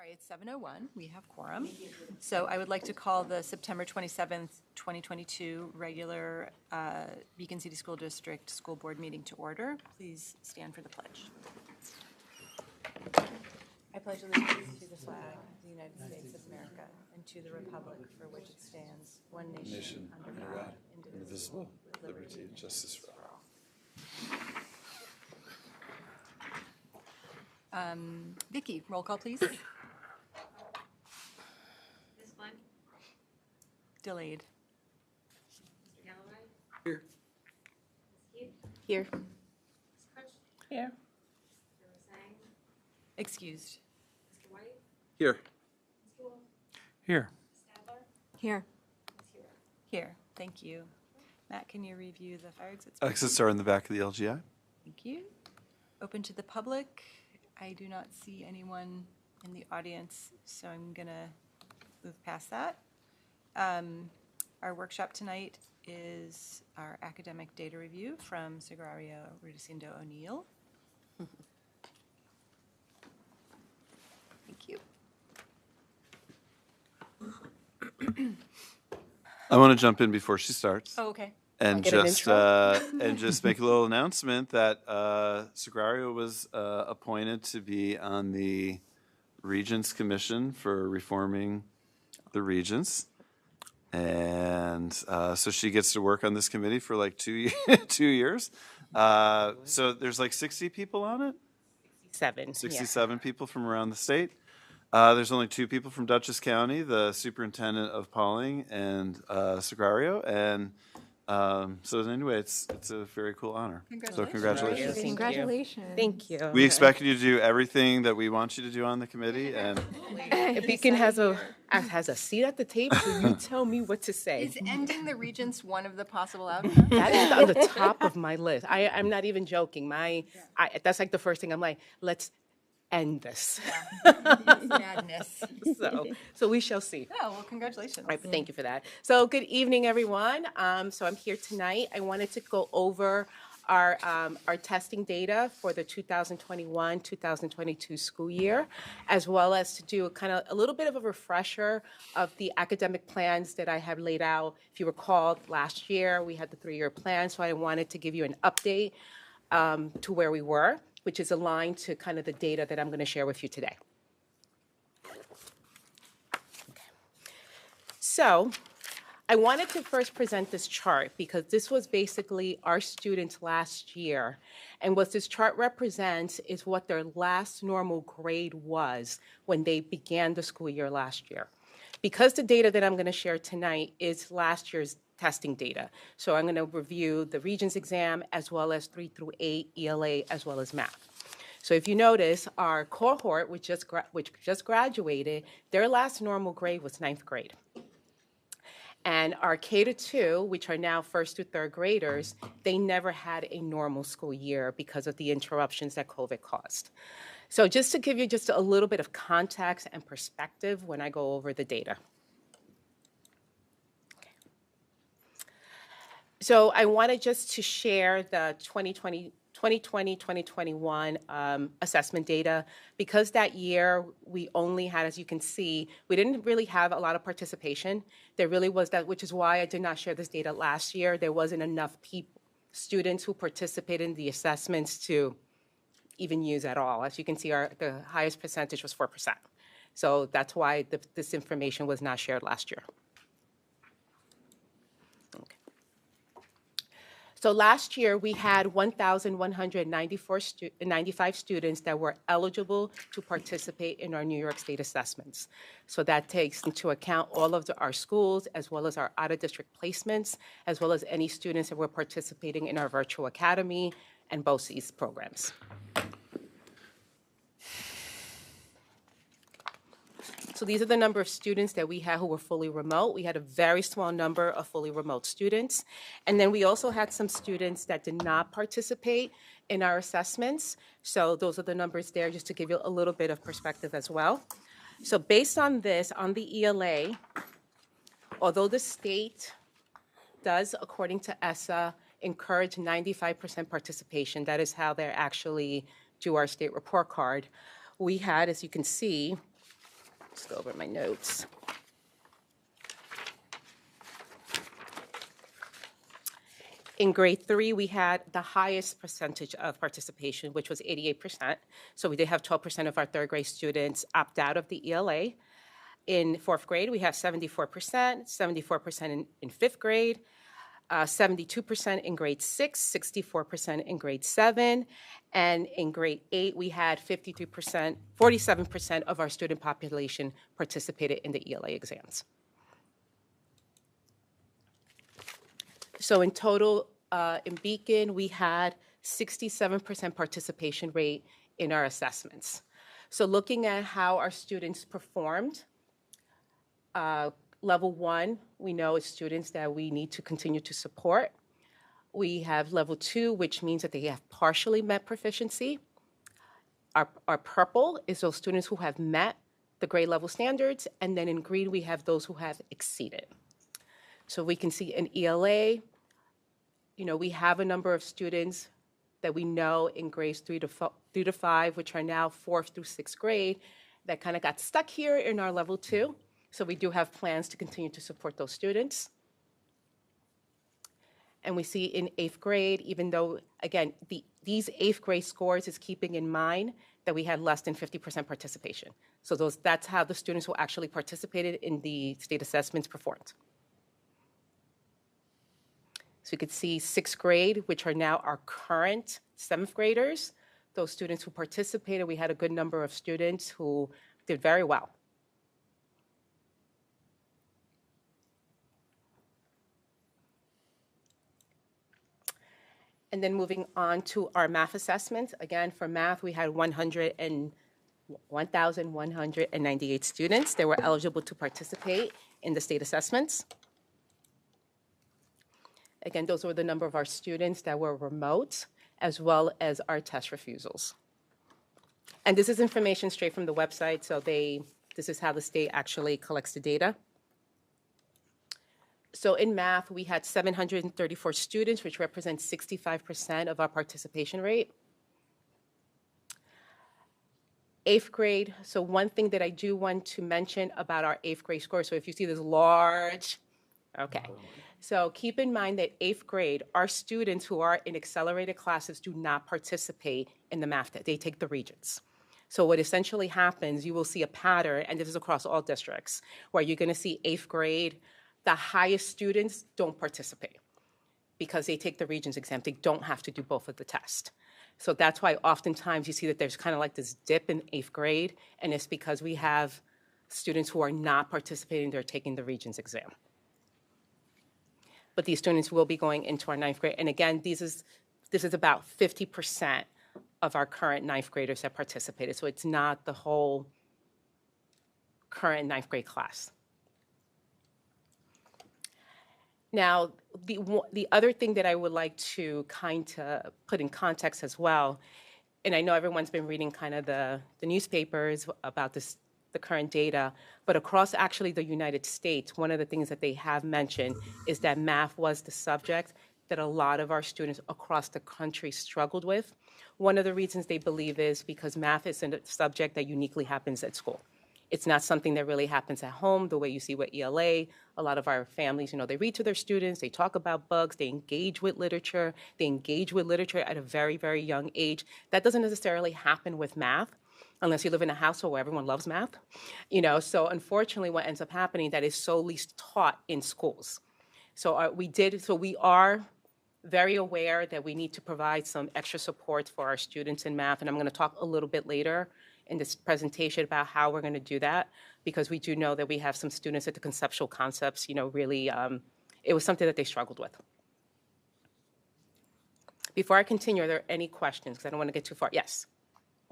right, it's 7:01. We have quorum. So I would like to call the September 27th, 2022 regular Beacon City School District School Board meeting to order. Please stand for the pledge. I pledge allegiance to the flag of the United States of America and to the republic for which it stands, one nation, under God, indivisible, with liberty and justice for all. Vicki, roll call, please. This one, Delayed. Mr. Galloway, Here. Ms. Heath, Here. Ms. Kush, Here. Mr. Rosang, Excused. Mr. White, Here. Ms. Wolf, Here. Ms. Stadler, Here. Ms. Hero. Here. Thank you. Matt, can you review the fire exits? Exits are in the back of the LGI. Thank you. Open to the public. I do not see anyone in the audience, so I'm going to move past that. Our workshop tonight is our academic data review from Sagrario Rudicindo O'Neill. Thank you. I want to jump in before she starts Oh, okay. and get an just make a little announcement that Sagrario was appointed to be on the Regents Commission for reforming the Regents. And so she gets to work on this committee for like 2 years. So there's like 60 people on it? 67 people from around the state. There's only 2 people from Dutchess County, the superintendent of Pauling and Sagrario. And so anyway, it's a very cool honor. So congratulations. Congratulations. Thank you. We expect you to do everything that we want you to do on the committee. And If Beacon has a seat at the table, you tell me what to say. Is ending the Regents one of the possible outcomes? That is on the top of my list. I'm not even joking. That's like the first thing I'm like, let's end this. Madness. So we shall see. Oh, well, congratulations. All right, but thank you for that. So good evening, everyone. So I'm here tonight. I wanted to go over our testing data for the 2021-2022 school year, as well as to do a little bit of a refresher of the academic plans that I have laid out. If you recall, last year we had the 3-year plan, so I wanted to give you an update to where we were, which is aligned to kind of the data that I'm going to share with you today. So I wanted to first present this chart because this was basically our students last year. And what this chart represents is what their last normal grade was when they began the school year last year. Because the data that I'm going to share tonight is last year's testing data. So I'm going to review the Regents Exam as well as 3 through 8 ELA as well as math. So if you notice, our cohort, which just graduated, their last normal grade was 9th grade. And our K-2, which are now 1st through 3rd graders, they never had a normal school year because of the interruptions that COVID caused. So just to give you just a little bit of context and perspective when I go over the data. So I wanted just to share the 2020-2021 assessment data. Because that year we only had, as you can see, we didn't really have a lot of participation. There really was that, which is why I did not share this data last year. There wasn't enough students who participated in the assessments to even use at all. As you can see, the highest percentage was 4%. So that's why this information was not shared last year. So last year, we had 1,195 students that were eligible to participate in our New York State assessments. So that takes into account all of our schools, as well as our out-of-district placements, as well as any students that were participating in our virtual academy and BOCES programs. So these are the number of students that we had who were fully remote. We had a very small number of fully remote students. And then we also had some students that did not participate in our assessments. So those are the numbers there, just to give you a little bit of perspective as well. So based on this, on the ELA, although the state does, according to ESSA, encourage 95% participation, that is how they actually do our state report card, we had, as you can see, Let's go over my notes. In grade 3, we had the highest percentage of participation, which was 88%. So we did have 12% of our third grade students opt out of the ELA. In fourth grade, we have 74%, 74% in fifth grade, 72% in grade 6, 64% in grade 7, and in grade 8, we had 53%, 47% of our student population participated in the ELA exams. So in total, in Beacon, we had 67% participation rate in our assessments. So looking at how our students performed, level 1, we know is students that we need to continue to support. We have level 2, which means that they have partially met proficiency. Our purple is those students who have met the grade level standards, and then in green, we have those who have exceeded. So we can see in ELA, we have a number of students that we know in grades 3 to 5, which are now 4th through 6th grade, that kind of got stuck here in our level 2. So we do have plans to continue to support those students. And we see in 8th grade, even though, again, these 8th grade scores is keeping in mind that we had less than 50% participation. So that's how the students who actually participated in the state assessments performed. So you could see 6th grade, which are now our current 7th graders. Those students who participated, we had a good number of students who did very well. And then moving on to our math assessments. Again, for math, we had 1,198 students that were eligible to participate in the state assessments. Again, those were the number of our students that were remote, as well as our test refusals. And this is information straight from the website, so this is how the state actually collects the data. So in math, we had 734 students, which represents 65% of our participation rate. 8th grade, so one thing that I do want to mention about our 8th grade score, so if you see this large, okay. So keep in mind that 8th grade, our students who are in accelerated classes do not participate in the math test. They take the Regents. So what essentially happens, you will see a pattern, and this is across all districts, where you're going to see 8th grade, the highest students don't participate because they take the Regents exam. They don't have to do both of the tests. So that's why oftentimes you see that there's kind of like this dip in 8th grade, and it's because we have students who are not participating, they're taking the Regents exam. But these students will be going into our 9th grade. And again, this is about 50% of our current 9th graders that participated. So it's not the whole current 9th grade class. Now, the other thing that I would like to kind of put in context as well, and I know everyone's been reading kind of the newspapers about the current data, but across actually the United States, one of the things that they have mentioned is that math was the subject that a lot of our students across the country struggled with. One of the reasons they believe is because math is a subject that uniquely happens at school. It's not something that really happens at home, the way you see with ELA. A lot of our families, they read to their students, they talk about books, they engage with literature at a very, very young age. That doesn't necessarily happen with math, unless you live in a household where everyone loves math. So unfortunately what ends up happening, that is solely taught in schools. So we are very aware that we need to provide some extra support for our students in math, and I'm going to talk a little bit later in this presentation about how we're going to do that, because we do know that we have some students at the conceptual concepts, really, it was something that they struggled with. Before I continue, are there any questions? Because I don't want to get too far. Yes?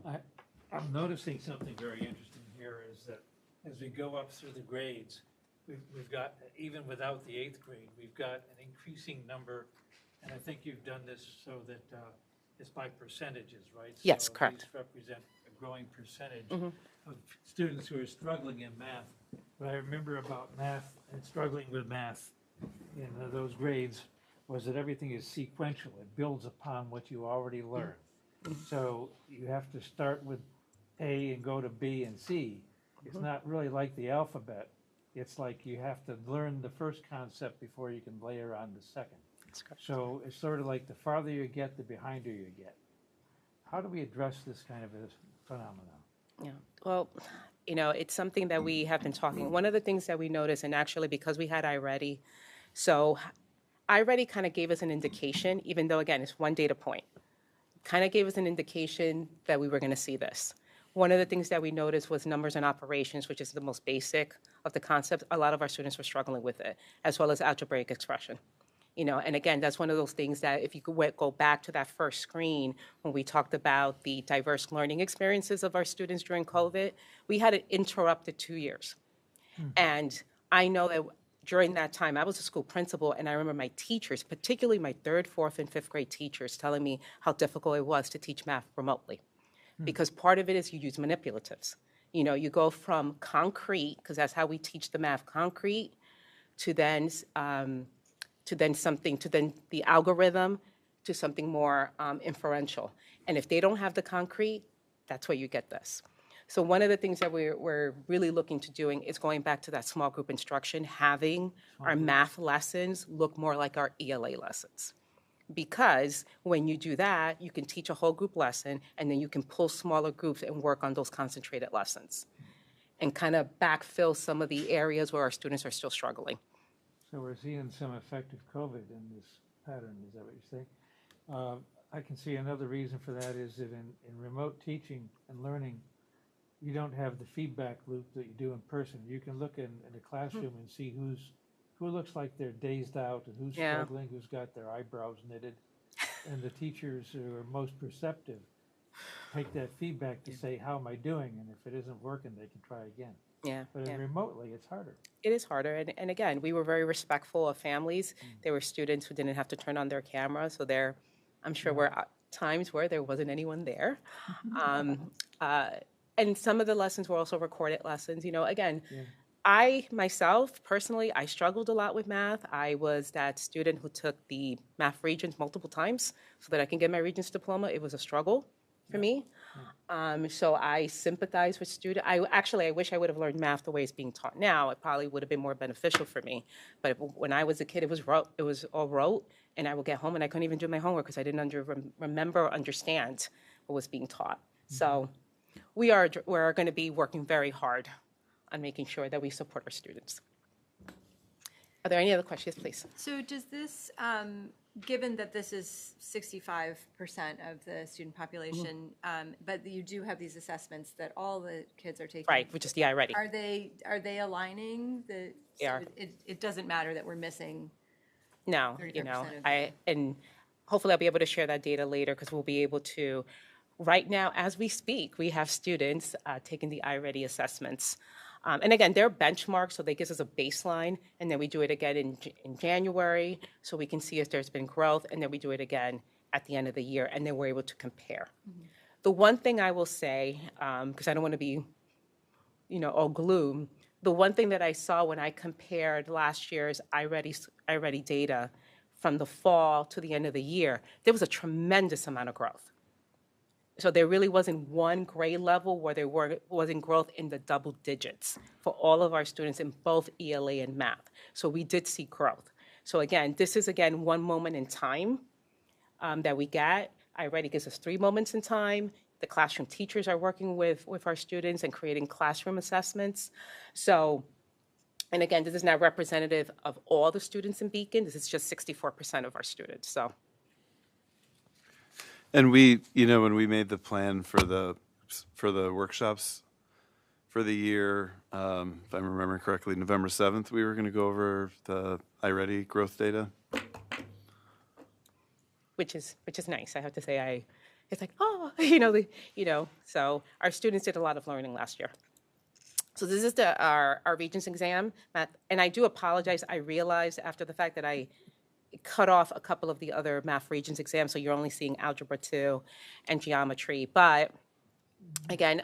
I'm noticing something very interesting here is that as we go up through the grades, we've got, even without the 8th grade, we've got an increasing number, and I think you've done this so that it's by percentages, right? Yes, so correct. These represent a growing percentage of students who are struggling in math. What I remember about math and struggling with math in those grades was that everything is sequential. It builds upon what you already learned. So you have to start with A and go to B and C. It's not really like the alphabet. It's like you have to learn the first concept before you can layer on the second. That's correct. So it's sort of like the farther you get, the behinder you get. How do we address this kind of a phenomenon? Yeah, well, it's something that we have been talking. One of the things that we noticed, and actually because we had iReady, so iReady kind of gave us an indication, even though, again, it's one data point, kind of gave us an indication that we were going to see this. One of the things that we noticed was numbers and operations, which is the most basic of the concepts. A lot of our students were struggling with it, as well as algebraic expression. And again, that's one of those things that if you could go back to that first screen when we talked about the diverse learning experiences of our students during COVID, we had it interrupted 2 years. And I know that during that time, I was a school principal, and I remember my teachers, particularly my 3rd, 4th, and 5th grade teachers, telling me how difficult it was to teach math remotely. Because part of it is you use manipulatives. You go from concrete, because that's how we teach the math, concrete, to then the algorithm, to something more inferential. And if they don't have the concrete, that's where you get this. So one of the things that we're really looking to doing is going back to that small group instruction, having our math lessons look more like our ELA lessons. Because when you do that, you can teach a whole group lesson, and then you can pull smaller groups and work on those concentrated lessons and kind of backfill some of the areas where our students are still struggling. So we're seeing some effect of COVID in this pattern, is that what you're saying? I can see another reason for that is that in remote teaching and learning, you don't have the feedback loop that you do in person. You can look in a classroom and see who looks like they're dazed out and who's struggling, who's got their eyebrows knitted. And the teachers who are most perceptive take that feedback to say, how am I doing? And if it isn't working, they can try again. Yeah. But remotely, it's harder. It is harder. And again, we were very respectful of families. There were students who didn't have to turn on their camera. So I'm sure were times where there wasn't anyone there. And some of the lessons were also recorded lessons. Again, I myself, personally, I struggled a lot with math. I was that student who took the math Regents multiple times so that I can get my Regents diploma. It was a struggle for me. So I sympathize with students. I wish I would have learned math the way it's being taught now. It probably would have been more beneficial for me. But when I was a kid, it was all rote, and I would get home and I couldn't even do my homework because I didn't remember or understand what was being taught. So we're going to be working very hard on making sure that we support our students. Are there any other questions, please? So does this, given that this is 65% of the student population, but you do have these assessments that all the kids are taking? Right, which is the iReady. Are they aligning the? They are. It doesn't matter that we're missing. No, 35% of and hopefully I'll be able to share that data later because we'll be able to, right now, as we speak, we have students taking the iReady assessments. And again, they're benchmarks, so they give us a baseline, and then we do it again in January, so we can see if there's been growth, and then we do it again at the end of the year, and then we're able to compare. The one thing I will say, because I don't want to be, all gloom, the one thing that I saw when I compared last year's iReady data from the fall to the end of the year, there was a tremendous amount of growth. So there really wasn't one grade level where there wasn't growth in the double digits for all of our students in both ELA and math. So we did see growth. So again, this is, one moment in time that we get. iReady gives us 3 moments in time. The classroom teachers are working with our students and creating classroom assessments. So, and again, this is not representative of all the students in Beacon. This is just 64% of our students, so. And we, when we made the plan for the workshops for the year, if I'm remembering correctly, November 7th, we were going to go over the iReady growth data. Which is nice. I have to say, it's like, so our students did a lot of learning last year. So this is our Regents Exam, and I do apologize. I realized after the fact that I cut off a couple of the other math Regents exams, so you're only seeing Algebra 2 and Geometry. But again,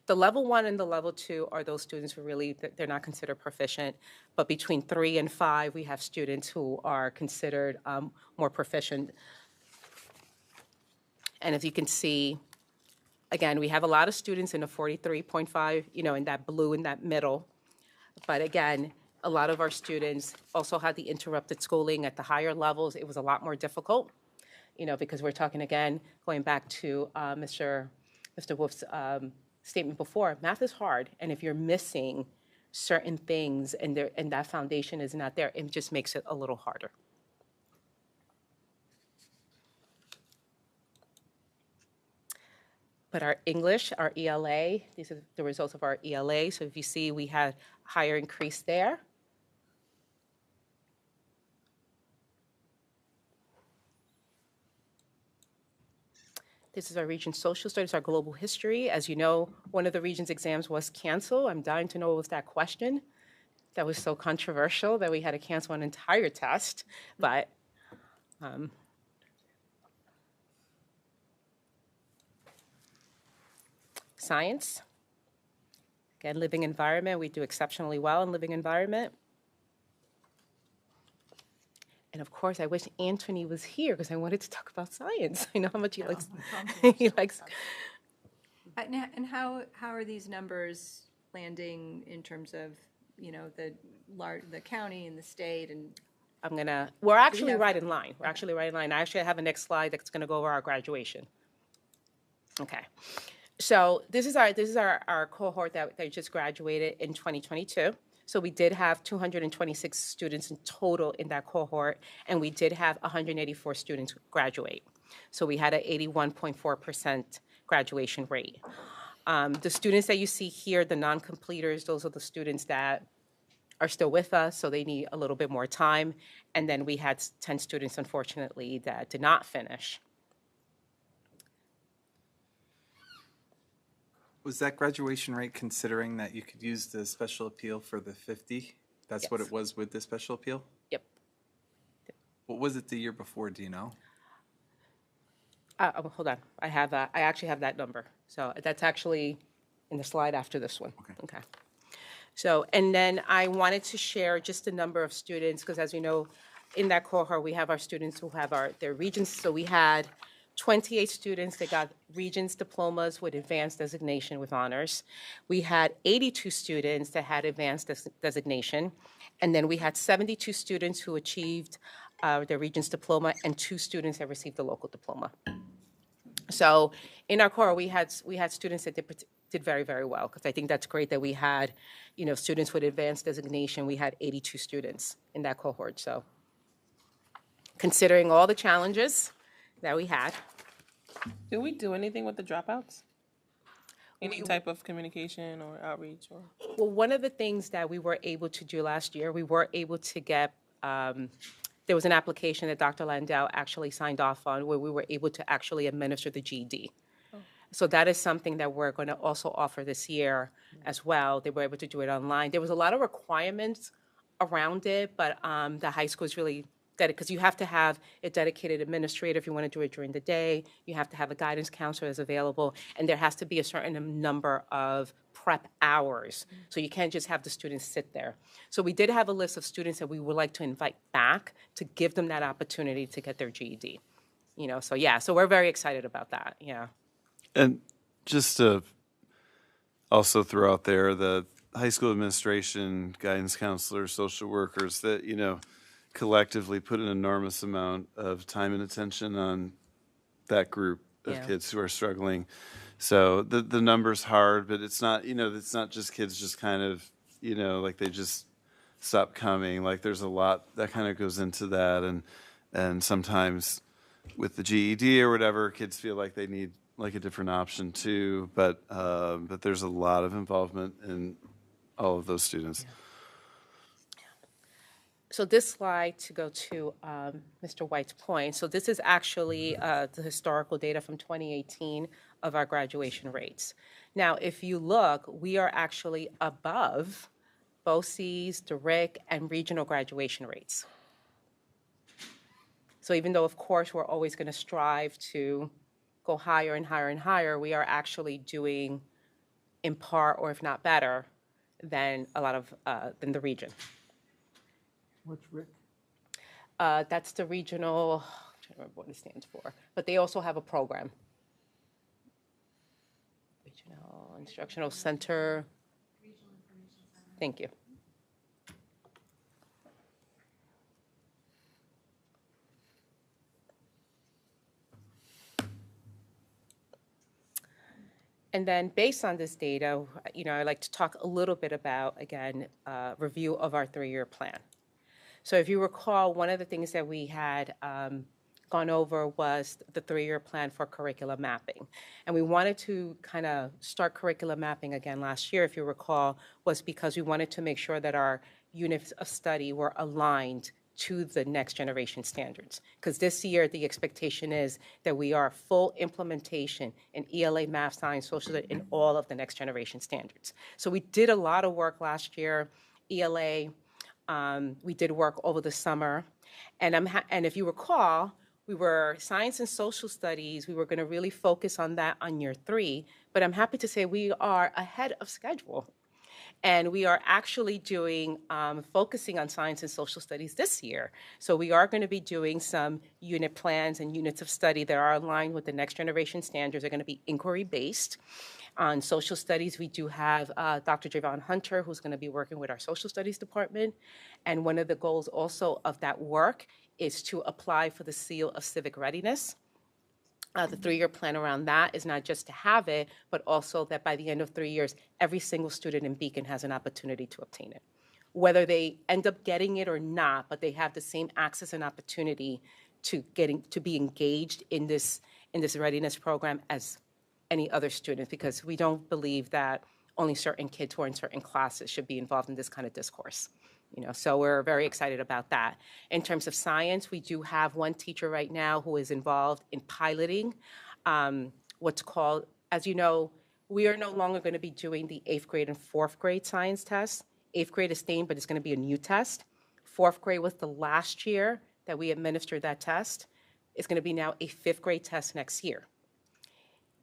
the level 1 and the level 2 are those students who really, they're not considered proficient. But between 3 and 5, we have students who are considered more proficient. And as you can see, Again, we have a lot of students in the 43.5, in that blue, in that middle. But again, a lot of our students also had the interrupted schooling at the higher levels. It was a lot more difficult, because we're talking again, going back to Mr. Wolf's statement before, math is hard. And if you're missing certain things and that foundation is not there, it just makes it a little harder. But our English, our ELA, these are the results of our ELA. So if you see, we had higher increase there. This is our Regents Social Studies, our global history. As you know, one of the Regents exams was canceled. I'm dying to know what was that question. That was so controversial that we had to cancel an entire test. But science, again, living environment. We do exceptionally well in living environment. And of course, I wish Anthony was here because I wanted to talk about science. I know how much he likes. He likes. And how are these numbers landing in terms of, the county and the state and? We're actually right in line. We're actually right in line. I actually have a next slide that's going to go over our graduation. Okay. So this is our cohort that just graduated in 2022. So we did have 226 students in total in that cohort, and we did have 184 students graduate. So we had an 81.4% graduation rate. The students that you see here, the non-completers, those are the students that are still with us, so they need a little bit more time. And then we had 10 students, unfortunately, that did not finish. Was that graduation rate considering that you could use the special appeal for the 50? That's what Yes. it was with the special appeal? Yep. What was it the year before, do you know? Hold on. I actually have that number. So that's actually in the slide after this one. Okay. So, and then I wanted to share just the number of students, because as you know, in that cohort, we have our students who have their Regents. So we had 28 students that got Regents diplomas with advanced designation with honors. We had 82 students that had advanced designation. And then we had 72 students who achieved their Regents diploma and 2 students that received the local diploma. So in our cohort, we had students that did very, very well, because I think that's great that we had, students with advanced designation. We had 82 students in that cohort. So considering all the challenges that we had. Did we do anything with the dropouts? Any type of communication or outreach? Or? Well, one of the things that we were able to do last year, we were able to get, there was an application that Dr. Landau actually signed off on where we were able to actually administer the GED. So that is something that we're going to also offer this year as well. They were able to do it online. There was a lot of requirements around it, but the high school is really because you have to have a dedicated administrator if you want to do it during the day. You have to have a guidance counselor as available, and there has to be a certain number of prep hours. So you can't just have the students sit there. So we did have a list of students that we would like to invite back to give them that opportunity to get their GED. So we're very excited about that. Yeah. And just to also throw out there, the high school administration, guidance counselors, social workers that, collectively put an enormous amount of time and attention on that group of kids who are struggling. So the number's hard, but it's not, it's not just kids just kind of, like they just stop coming. Like there's a lot that kind of goes into that. And sometimes with the GED or whatever, kids feel like they need like a different option too. But there's a lot of involvement in all of those students. Yeah. So this slide, to go to Mr. White's point, so this is actually the historical data from 2018 of our graduation rates. Now, if you look, we are actually above BOCES, DIRIC, and regional graduation rates. So even though, of course, we're always going to strive to go higher and higher and higher, we are actually doing in par, or if not better, than a lot of than the region. What's RIC? That's the regional, I'm trying to remember what it stands for, but they also have a program. Regional Instructional Center. Regional Information Center. Thank you. And then based on this data, I'd like to talk a little bit about, again, review of our 3-year plan. So if you recall, one of the things that we had gone over was the 3-year plan for curriculum mapping. And we wanted to kind of start curriculum mapping again last year, if you recall, was because we wanted to make sure that our units of study were aligned to the next generation standards. Because this year, the expectation is that we are full implementation in ELA, math, science, social, studies, in all of the next generation standards. So we did a lot of work last year, ELA, we did work over the summer. And if you recall, we were science and social studies, we were gonna really focus on that on year 3, but I'm happy to say we are ahead of schedule. And we are actually doing, focusing on science and social studies this year. So we are going to be doing some unit plans and units of study that are aligned with the next generation standards. They're going to be inquiry-based. On social studies, we do have Dr. Javon Hunter, who's going to be working with our social studies department. And one of the goals also of that work is to apply for the seal of civic readiness. The 3-year plan around that is not just to have it, but also that by the end of 3 years, every single student in Beacon has an opportunity to obtain it. Whether they end up getting it or not, but they have the same access and opportunity to be engaged in this readiness program as any other student, because we don't believe that only certain kids who are in certain classes should be involved in this kind of discourse. So we're very excited about that. In terms of science, we do have one teacher right now who is involved in piloting what's called, as you know, we are no longer going to be doing the 8th grade and 4th grade science tests. 8th grade is staying, but it's going to be a new test. 4th grade was the last year that we administered that test. It's going to be now a 5th grade test next year.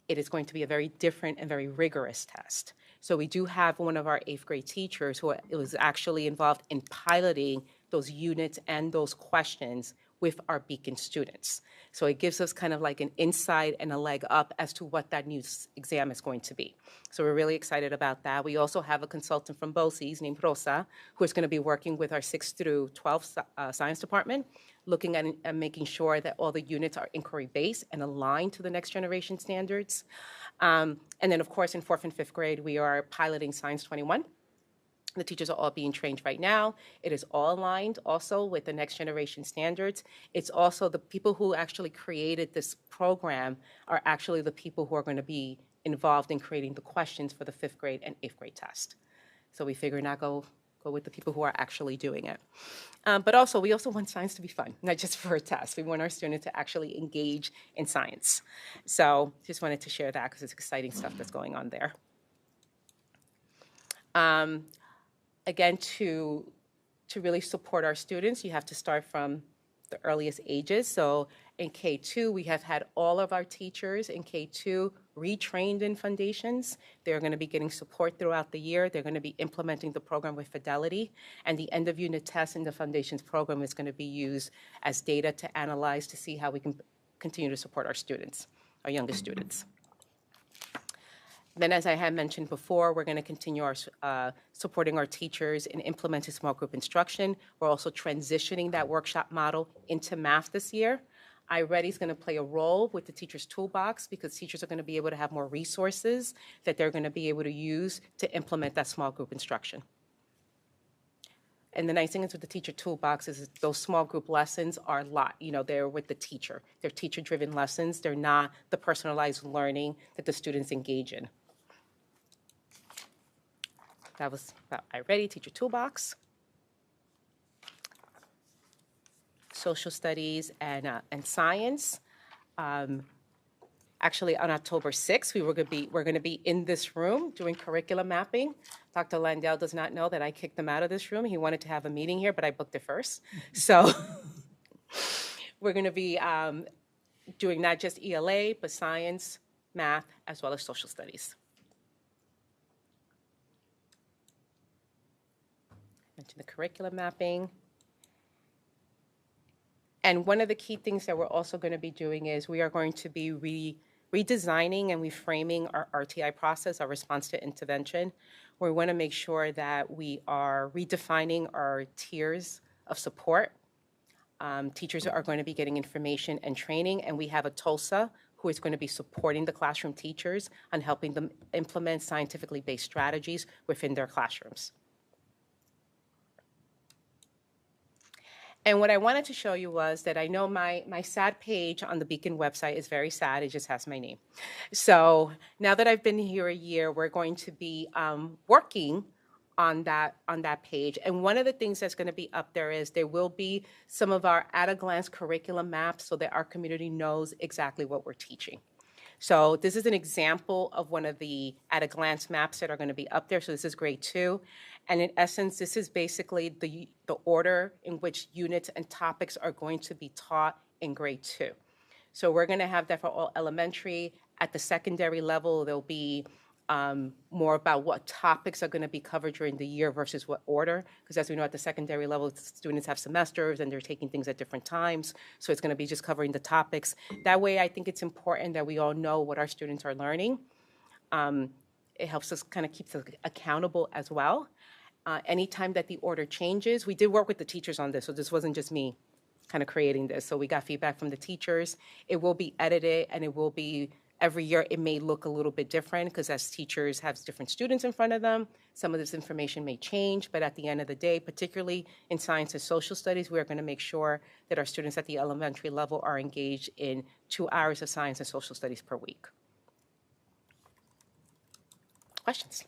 It is going to be a very different and very rigorous test. So we do have one of our 8th grade teachers who was actually involved in piloting those units and those questions with our Beacon students. So it gives us kind of like an insight and a leg up as to what that new exam is going to be. So we're really excited about that. We also have a consultant from BOCES named Rosa, who is going to be working with our 6th through 12th science department, looking at and making sure that all the units are inquiry-based and aligned to the next generation standards. And then, of course, in 4th and 5th grade, we are piloting Science 21. The teachers are all being trained right now. It is all aligned also with the next generation standards. It's also the people who actually created this program are actually the people who are going to be involved in creating the questions for the 5th grade and 8th grade test. So we figure not go with the people who are actually doing it. But also, we also want science to be fun, not just for a test. We want our students to actually engage in science. So just wanted to share that because it's exciting stuff that's going on there. Again, to really support our students, you have to start from the earliest ages. So in K2, we have had all of our teachers in K2 retrained in foundations. They're going to be getting support throughout the year. They're going to be implementing the program with fidelity. And the end of unit test in the foundations program is going to be used as data to analyze to see how we can continue to support our students, our youngest students. Then, as I had mentioned before, we're going to continue our supporting our teachers in implementing small group instruction. We're also transitioning that workshop model into math this year. iReady is going to play a role with the teacher's toolbox because teachers are going to be able to have more resources that they're going to be able to use to implement that small group instruction. And the nice thing is with the teacher toolbox is those small group lessons are they're with the teacher. They're teacher-driven lessons. They're not the personalized learning that the students engage in. That was about iReady, teacher toolbox. Social studies and science. Actually, on October 6th, we're going to be in this room doing curriculum mapping. Dr. Landell does not know that I kicked him out of this room. He wanted to have a meeting here, but I booked it first. So we're going to be doing not just ELA, but science, math, as well as social studies. Mentioned the curriculum mapping. And one of the key things that we're also going to be doing is we are going to be redesigning and reframing our RTI process, our response to intervention. We want to make sure that we are redefining our tiers of support. Teachers are going to be getting information and training, and we have a TOSA who is going to be supporting the classroom teachers on helping them implement scientifically based strategies within their classrooms. And what I wanted to show you was that I know my sad page on the Beacon website is very sad. It just has my name. So now that I've been here a year, we're going to be working on that page. And one of the things that's going to be up there is there will be some of our at-a-glance curriculum maps so that our community knows exactly what we're teaching. So this is an example of one of the at-a-glance maps that are going to be up there. So this is grade 2. And in essence, this is basically the order in which units and topics are going to be taught in grade 2. So we're going to have that for all elementary. At the secondary level, there'll be more about what topics are going to be covered during the year versus what order. Because as we know, at the secondary level, students have semesters and they're taking things at different times. So it's going to be just covering the topics. That way, I think it's important that we all know what our students are learning. It helps us kind of keep us accountable as well. Anytime that the order changes, we did work with the teachers on this, so this wasn't just me kind of creating this. So we got feedback from the teachers. It will be edited, and it will be, every year it may look a little bit different because as teachers have different students in front of them, some of this information may change, but at the end of the day, particularly in science and social studies, we are going to make sure that our students at the elementary level are engaged in 2 hours of science and social studies per week. Questions?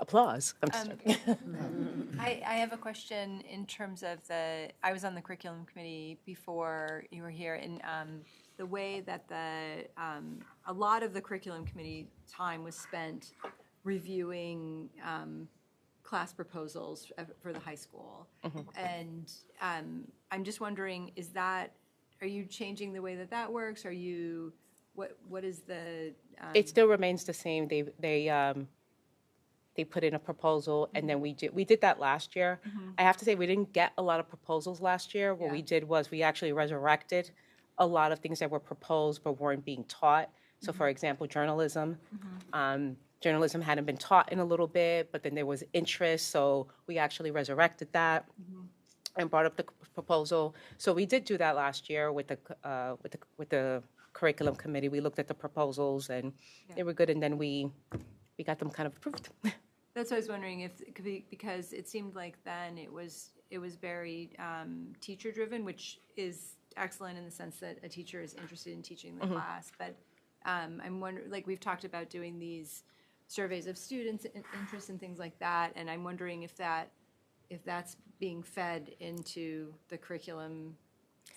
Applause. I'm just joking. I have a question in terms of I was on the curriculum committee before you were here, and the way that a lot of the curriculum committee time was spent reviewing class proposals for the high school. And I'm just wondering, are you changing the way that works? What is the? It still remains the same. They put in a proposal, and then we did that last year. I have to say we didn't get a lot of proposals last year. What we did was we actually resurrected a lot of things that were proposed but weren't being taught. So for example, journalism. Journalism hadn't been taught in a little bit, but then there was interest, so we actually resurrected that and brought up the proposal. So we did do that last year with the curriculum committee. We looked at the proposals, and they were good, and then we got them kind of approved. That's what I was wondering, if it could be, because it seemed like then it was very teacher driven, which is excellent in the sense that a teacher is interested in teaching the class. But I'm wondering, like we've talked about doing these surveys of students' interests and things like that, and I'm wondering if that's being fed into the curriculum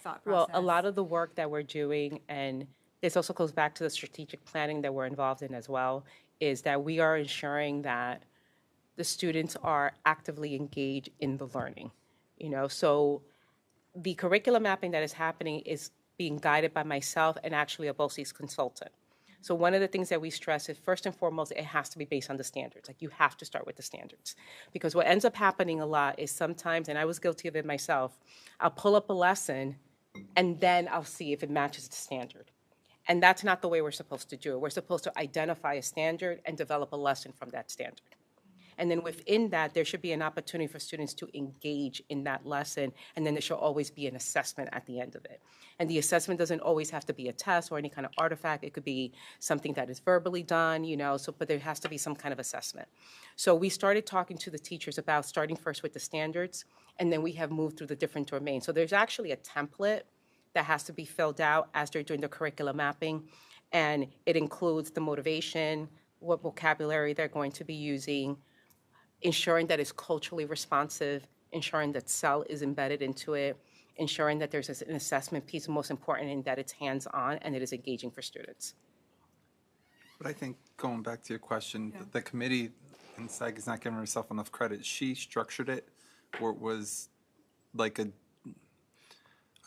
thought process. Well, a lot of the work that we're doing, and this also goes back to the strategic planning that we're involved in as well, is that we are ensuring that the students are actively engaged in the learning. So the curriculum mapping that is happening is being guided by myself and actually a BOCES consultant. So one of the things that we stress is, first and foremost, it has to be based on the standards. Like, you have to start with the standards. Because what ends up happening a lot is sometimes, and I was guilty of it myself, I'll pull up a lesson and then I'll see if it matches the standard. And that's not the way we're supposed to do it. We're supposed to identify a standard and develop a lesson from that standard. And then within that, there should be an opportunity for students to engage in that lesson, and then there should always be an assessment at the end of it. And the assessment doesn't always have to be a test or any kind of artifact. It could be something that is verbally done, but there has to be some kind of assessment. So we started talking to the teachers about starting first with the standards, and then we have moved through the different domains. So there's actually a template that has to be filled out as they're doing the curriculum mapping, and it includes the motivation, what vocabulary they're going to be using, ensuring that it's culturally responsive, ensuring that SEL is embedded into it, ensuring that there's an assessment piece, most important, in that it's hands-on and it is engaging for students. But I think, going back to your question, the committee, and SAG is not giving herself enough credit, she structured it where it was like a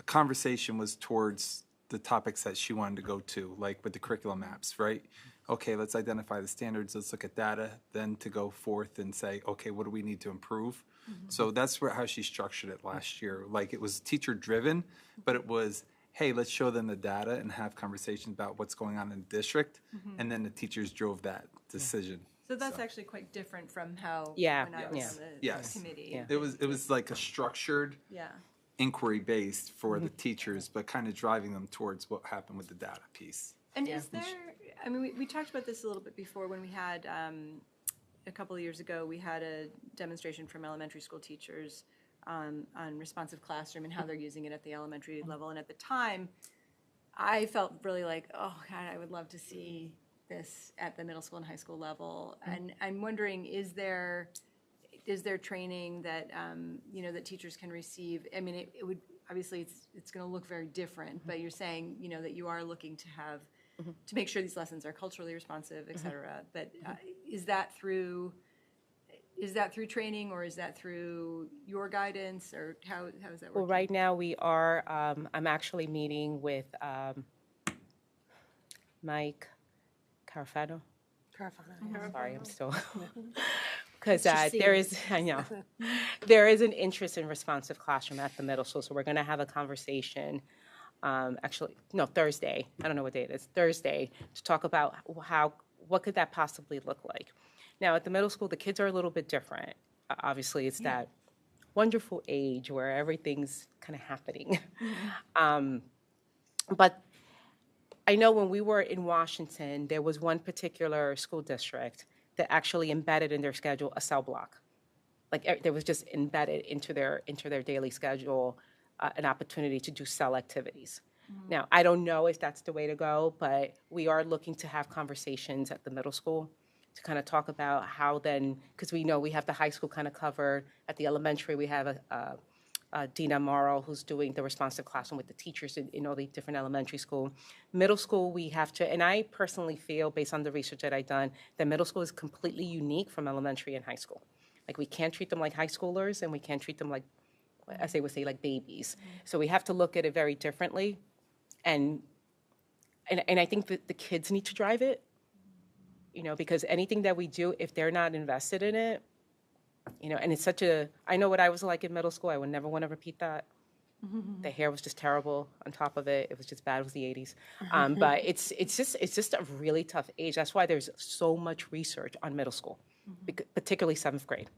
conversation was towards the topics that she wanted to go to, like with the curriculum maps, right? okay, let's identify the standards, let's look at data, then to go forth and say, okay, what do we need to improve? So that's how she structured it last year. Like, it was teacher-driven, but it was, hey, let's show them the data and have conversations about what's going on in the district, and then the teachers drove that decision. So that's actually quite different from how, Yeah, when I was yeah. on the Yes. committee. Yeah. It was like a structured, Yeah. inquiry-based for the teachers, but kind of driving them towards what happened with the data piece. And is there, I mean, we talked about this a little bit before when we had, a couple of years ago, we had a demonstration from elementary school teachers on responsive classroom and how they're using it at the elementary level. And at the time, I felt really like, oh, God, I would love to see this at the middle school and high school level. And I'm wondering, is there training that, you know, that teachers can receive? I mean, it would, obviously, it's going to look very different, but you're saying, you know, that you are looking to have, to make sure these lessons are culturally responsive, et cetera. But is that through training, or is that through your guidance, or how is that working? Well, right now we are, I'm actually meeting with Mike Carafano. Sorry, I'm still, because there is, I know, there is an interest in responsive classroom at the middle school, so we're going to have a conversation, actually, no, Thursday, I don't know what day it is, Thursday, to talk about what could that possibly look like. Now, at the middle school, the kids are a little bit different. Obviously, it's that wonderful age where everything's kind of happening. But I know when we were in Washington, there was one particular school district that actually embedded in their schedule a cell block. Like, there was just embedded into their daily schedule an opportunity to do cell activities. Now, I don't know if that's the way to go, but we are looking to have conversations at the middle school to kind of talk about how then, because we know we have the high school kind of covered. At the elementary, we have Dina Morrow, who's doing the responsive classroom with the teachers in all the different elementary school. Middle school, we have to, and I personally feel, based on the research that I've done, that middle school is completely unique from elementary and high school. Like, we can't treat them like high schoolers, and we can't treat them like, as they would say, like babies. So we have to look at it very differently. And I think that the kids need to drive it, you know, because anything that we do, if they're not invested in it, you know, and it's such a, I know what I was like in middle school. I would never want to repeat that. The hair was just terrible on top of it. It was just bad. It was the 80s. But it's just a really tough age. That's why there's so much research on middle school, particularly 7th grade.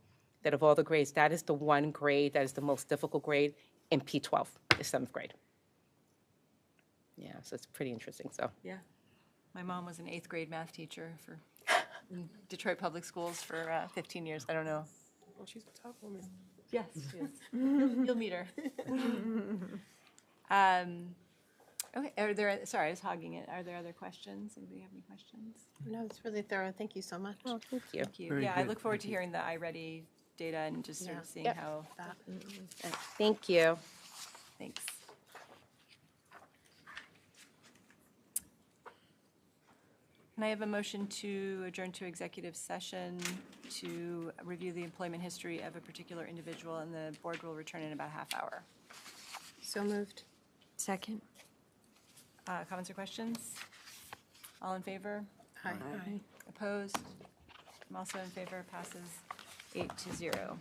That of all the grades, that is the one grade that is the most difficult grade in P12, is 7th grade. Yeah, so it's pretty interesting. So Yeah. My mom was an 8th grade math teacher in Detroit Public Schools for 15 years. I don't know. Oh, she's a tough woman. Yes, she is. You'll meet her. Okay, sorry, I was hogging it. Are there other questions? Anybody have any questions? No, it's really thorough. Thank you so much. oh, thank you. Thank you. Very Yeah, I good. look forward to hearing the iReady data and just sort of seeing Yep. how, Thank you. thanks. Can I have a motion to adjourn to executive session to review the employment history of a particular individual, and the board will return in about a half hour? So moved. Second. Comments or questions? All in favor? Aye. Opposed? I'm also in favor. Passes 8-0.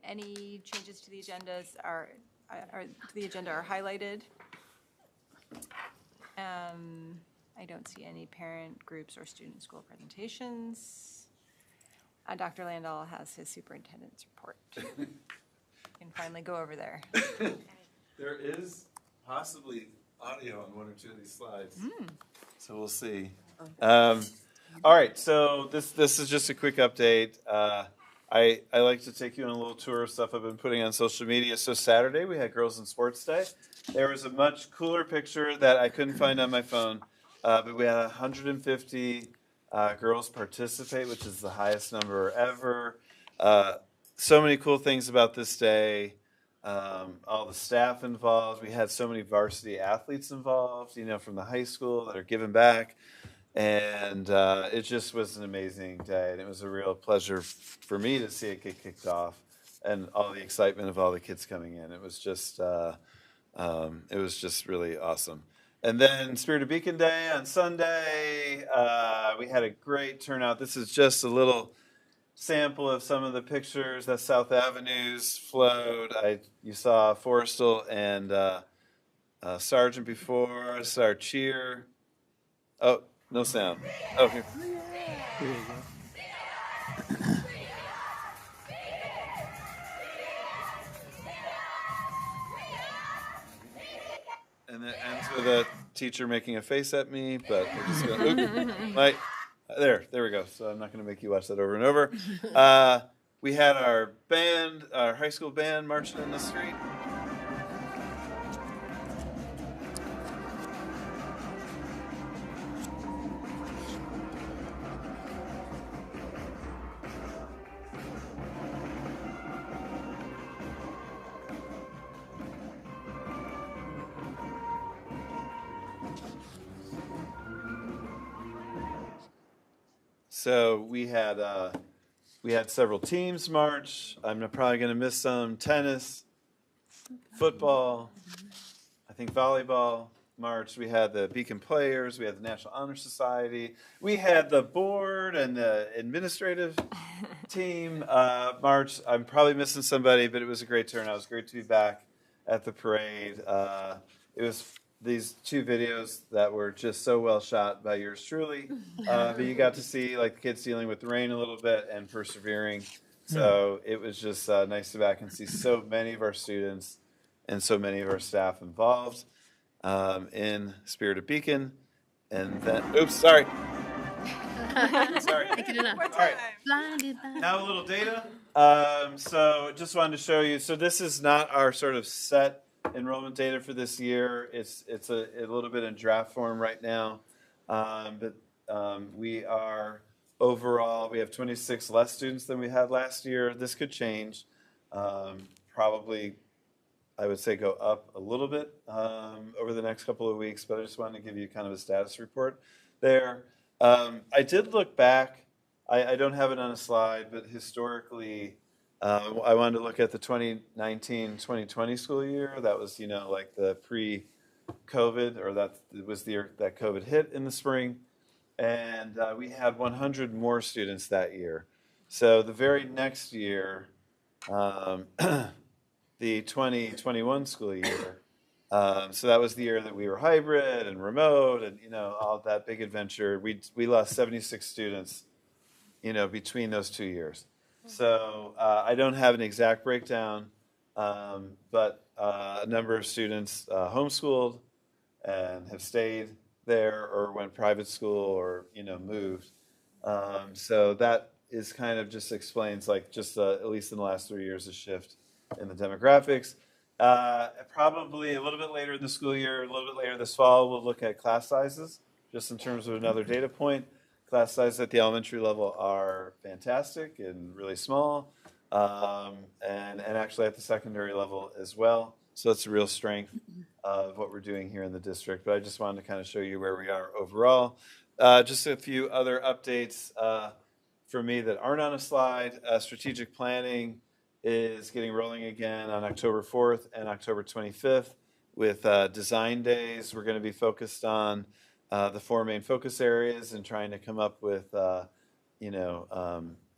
Any changes to the agendas to the agenda are highlighted. I don't see any parent groups or student school presentations. Dr. Landau has his superintendent's report. You can finally go over there. There is possibly audio on one or two of these slides, so we'll see. All right, so this is just a quick update. I like to take you on a little tour of stuff I've been putting on social media. So Saturday we had Girls in Sports Day. There was a much cooler picture that I couldn't find on my phone, but we had 150 girls participate, which is the highest number ever. So many cool things about this day. All the staff involved. We had so many varsity athletes involved, from the high school that are giving back. And it just was an amazing day. And it was a real pleasure for me to see it get kicked off and all the excitement of all the kids coming in. It was just really awesome. And then Spirit of Beacon Day on Sunday, we had a great turnout. This is just a little sample of some of the pictures that South Avenue's flowed. You saw Forrestal and Sergeant before us, our cheer. Oh, no sound. Oh, here. Here you go. And it ends with a teacher making a face at me, but we're just going to... There we go. So I'm not going to make you watch that over and over. We had our band, our high school band, marching in the street. So we had several teams march. I'm probably going to miss some. Tennis, football, I think volleyball march. We had the Beacon Players. We had the National Honor Society. We had the board and the administrative team march. I'm probably missing somebody, but it was a great turnout. It was great to be back at the parade. It was these two videos that were just so well shot by yours truly. But you got to see the kids dealing with the rain a little bit and persevering. So it was just nice to back and see so many of our students and so many of our staff involved in Spirit of Beacon. And then, oops, sorry. Sorry. Pick it up. All right. Blinded by. Now a little data. So just wanted to show you. So this is not our sort of set enrollment data for this year. It's a little bit in draft form right now. But we are overall, we have 26 less students than we had last year. This could change. Probably, I would say, go up a little bit over the next couple of weeks. But I just wanted to give you kind of a status report there. I did look back. I don't have it on a slide, but historically, I wanted to look at the 2019-2020 school year. That was, like the pre-COVID, or that was the year that COVID hit in the spring. And we had 100 more students that year. So the very next year, the 2021 school year, so that was the year that we were hybrid and remote and, all that big adventure. We lost 76 students, between those 2 years. So I don't have an exact breakdown, but a number of students homeschooled and have stayed there or went private school or, moved. So that is kind of just explains at least in the last 3 years, a shift in the demographics. Probably a little bit later in the school year, a little bit later this fall, we'll look at class sizes, just in terms of another data point. Class sizes at the elementary level are fantastic and really small, and actually at the secondary level as well. So that's a real strength of what we're doing here in the district. But I just wanted to kind of show you where we are overall. Just a few other updates for me that aren't on a slide. Strategic planning is getting rolling again on October 4th and October 25th with design days. We're going to be focused on the four main focus areas and trying to come up with,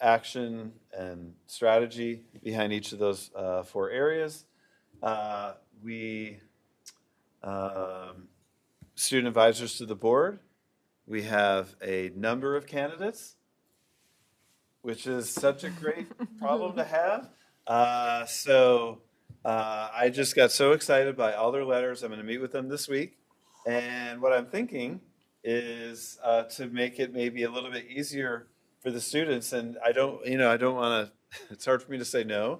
action and strategy behind each of those 4 areas. We student advisors to the board. We have a number of candidates, which is such a great problem to have. I just got so excited by all their letters. I'm going to meet with them this week. And what I'm thinking is to make it maybe a little bit easier for the students. And I don't want to, it's hard for me to say no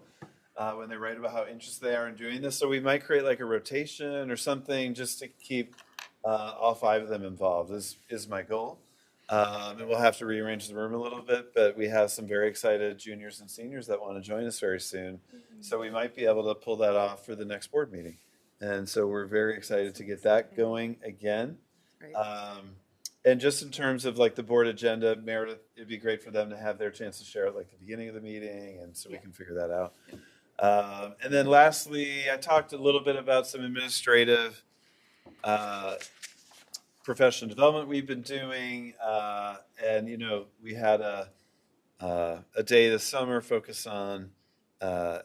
when they write about how interested they are in doing this. So we might create like a rotation or something just to keep all 5 of them involved is my goal. And we'll have to rearrange the room a little bit, but we have some very excited juniors and seniors that want to join us very soon. So we might be able to pull that off for the next board meeting. And so we're very excited to get that going again. Great. And just in terms of like the board agenda, Meredith, it'd be great for them to have their chance to share at like the beginning of the meeting, and so we can figure that out. And then lastly, I talked a little bit about some administrative professional development we've been doing, and we had a day this summer focused on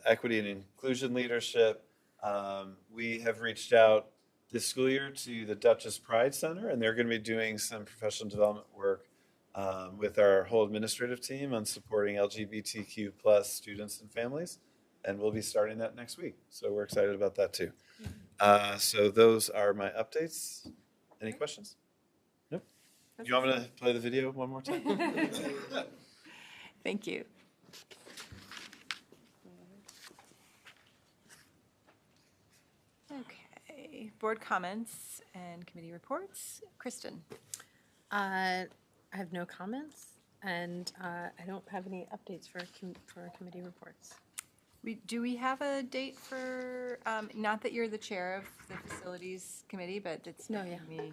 equity and inclusion leadership. We have reached out this school year to the Duchess Pride Center, and they're going to be doing some professional development work with our whole administrative team on supporting LGBTQ plus students and families, and we'll be starting that next week. So we're excited about that too. So those are my updates. Any questions? Nope. Do you want me to play the video one more time? Thank you. Okay, board comments and committee reports. Kristen. I have no comments, and I don't have any updates for committee reports. Do we have a date for, not that you're the chair of the facilities committee, but it's No, making yeah. me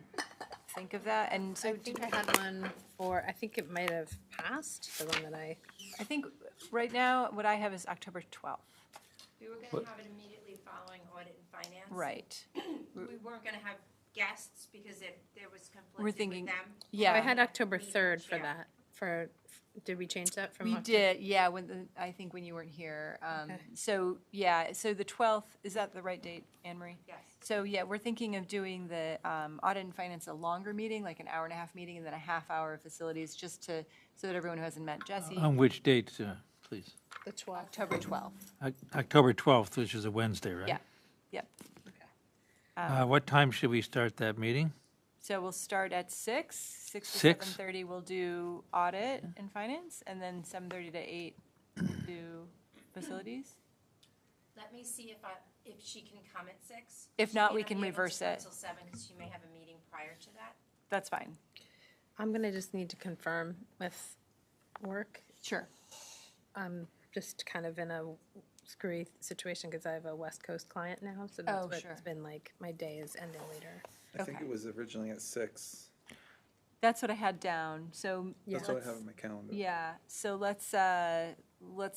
think of that. And so I think I had one for, I think it might have passed, the one that I right now, what I have is October 12th. We were gonna have it immediately following audit and finance. Right. We weren't gonna have guests because if there was We're conflict thinking, with them. yeah. I had October Meeting 3rd for chair. that. Did we change that from We October? did, yeah, I think when you weren't here. Okay. So the 12th, is that the right date, Anne Marie? Yes. So, yeah, we're thinking of doing the audit and finance a longer meeting, like an hour-and-a-half meeting, and then a half-hour of facilities, just so that everyone who hasn't met Jesse, On which date, please? The 12th. October 12th. October 12th, which is a Wednesday, right? Yeah, yep. What time should we start that meeting? So we'll start at 6 to 6? 7:30 we'll do audit and finance, and then 7:30 to 8 we'll do facilities. Let me see if she can come at 6. If She not, may we not can be able to reverse start it. Till 7, because she may have a meeting prior to that. That's fine. I'm gonna just need to confirm with work. Sure. I'm just kind of in a screwy situation because I have a West Coast client now, so that's Oh, what sure. it's been like. My day is ending later. I think Okay. it was originally at 6. That's what I had down. So That's what I have on my calendar. yeah. So let's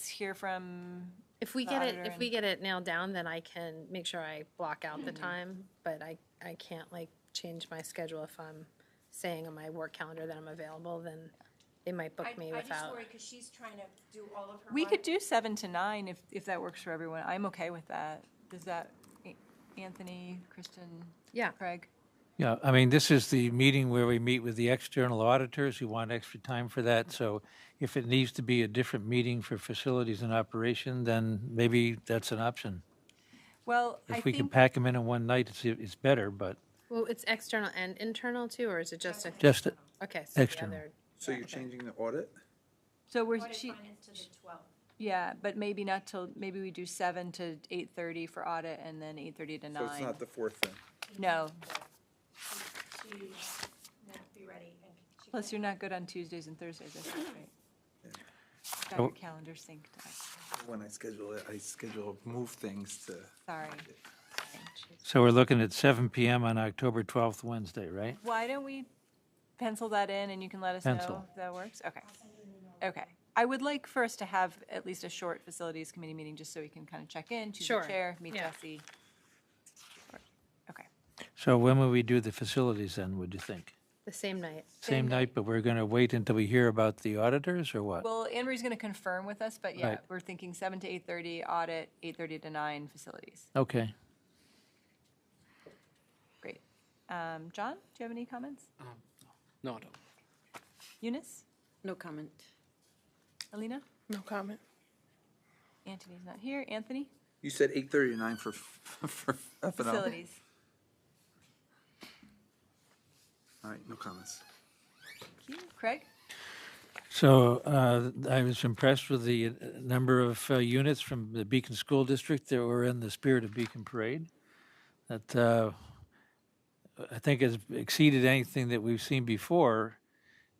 hear from. If we The get it, auditor if we get it nailed down, then I can make sure I block out the time. But I can't like change my schedule if I'm saying on my work calendar that I'm available. Then they might book me I just without. worry, because she's trying to do all of her. We could audit. do 7 to 9 if that works for everyone. I'm okay with that. Does that, Anthony, Kristen, Yeah. Craig? Yeah, I mean, this is the meeting where we meet with the external auditors who want extra time for that. So if it needs to be a different meeting for facilities and operation, then maybe that's an option. Well, I If we can think pack them in one night, it's better, but Well, it's external and internal too, or is it just a? just, Okay. So external. The other, So you're changing the audit? so. We're Audit finance to the 12th. Yeah, but maybe not till maybe we do 7 to 8:30 for audit, and then 8:30 to 9. So it's not the 4th then? No. She won't be ready. And she Plus, can't- you're not good on Tuesdays and Thursdays. I think, right? Got Oh. your calendar synced up. When I schedule move things to. Sorry. so we're looking at 7 PM on October 12th, Wednesday, right? Why don't we pencil that in, and you can let us know Pencil. if that works? Okay. Okay. I would like for us to have at least a short facilities committee meeting, just so we can kind of check in, choose Sure. a chair, meet Yeah. Jesse. Okay. So when will we do the facilities then, would you think? The same night. Same night, but we're going to wait until we hear about the auditors, or what? Well, Anne Marie's going to confirm with us, but yeah, Right. we're thinking 7 to 8:30 audit, 8:30 to 9 facilities. Okay. Great. John, do you have any comments? No, I don't. Eunice? No comment. Alina? No comment. Anthony's not here. Anthony? You said 8:30 to 9 for F&O. Facilities. All right, no comments. Thank you. Craig? So I was impressed with the number of units from the Beacon School District that were in the Spirit of Beacon Parade. That I think has exceeded anything that we've seen before.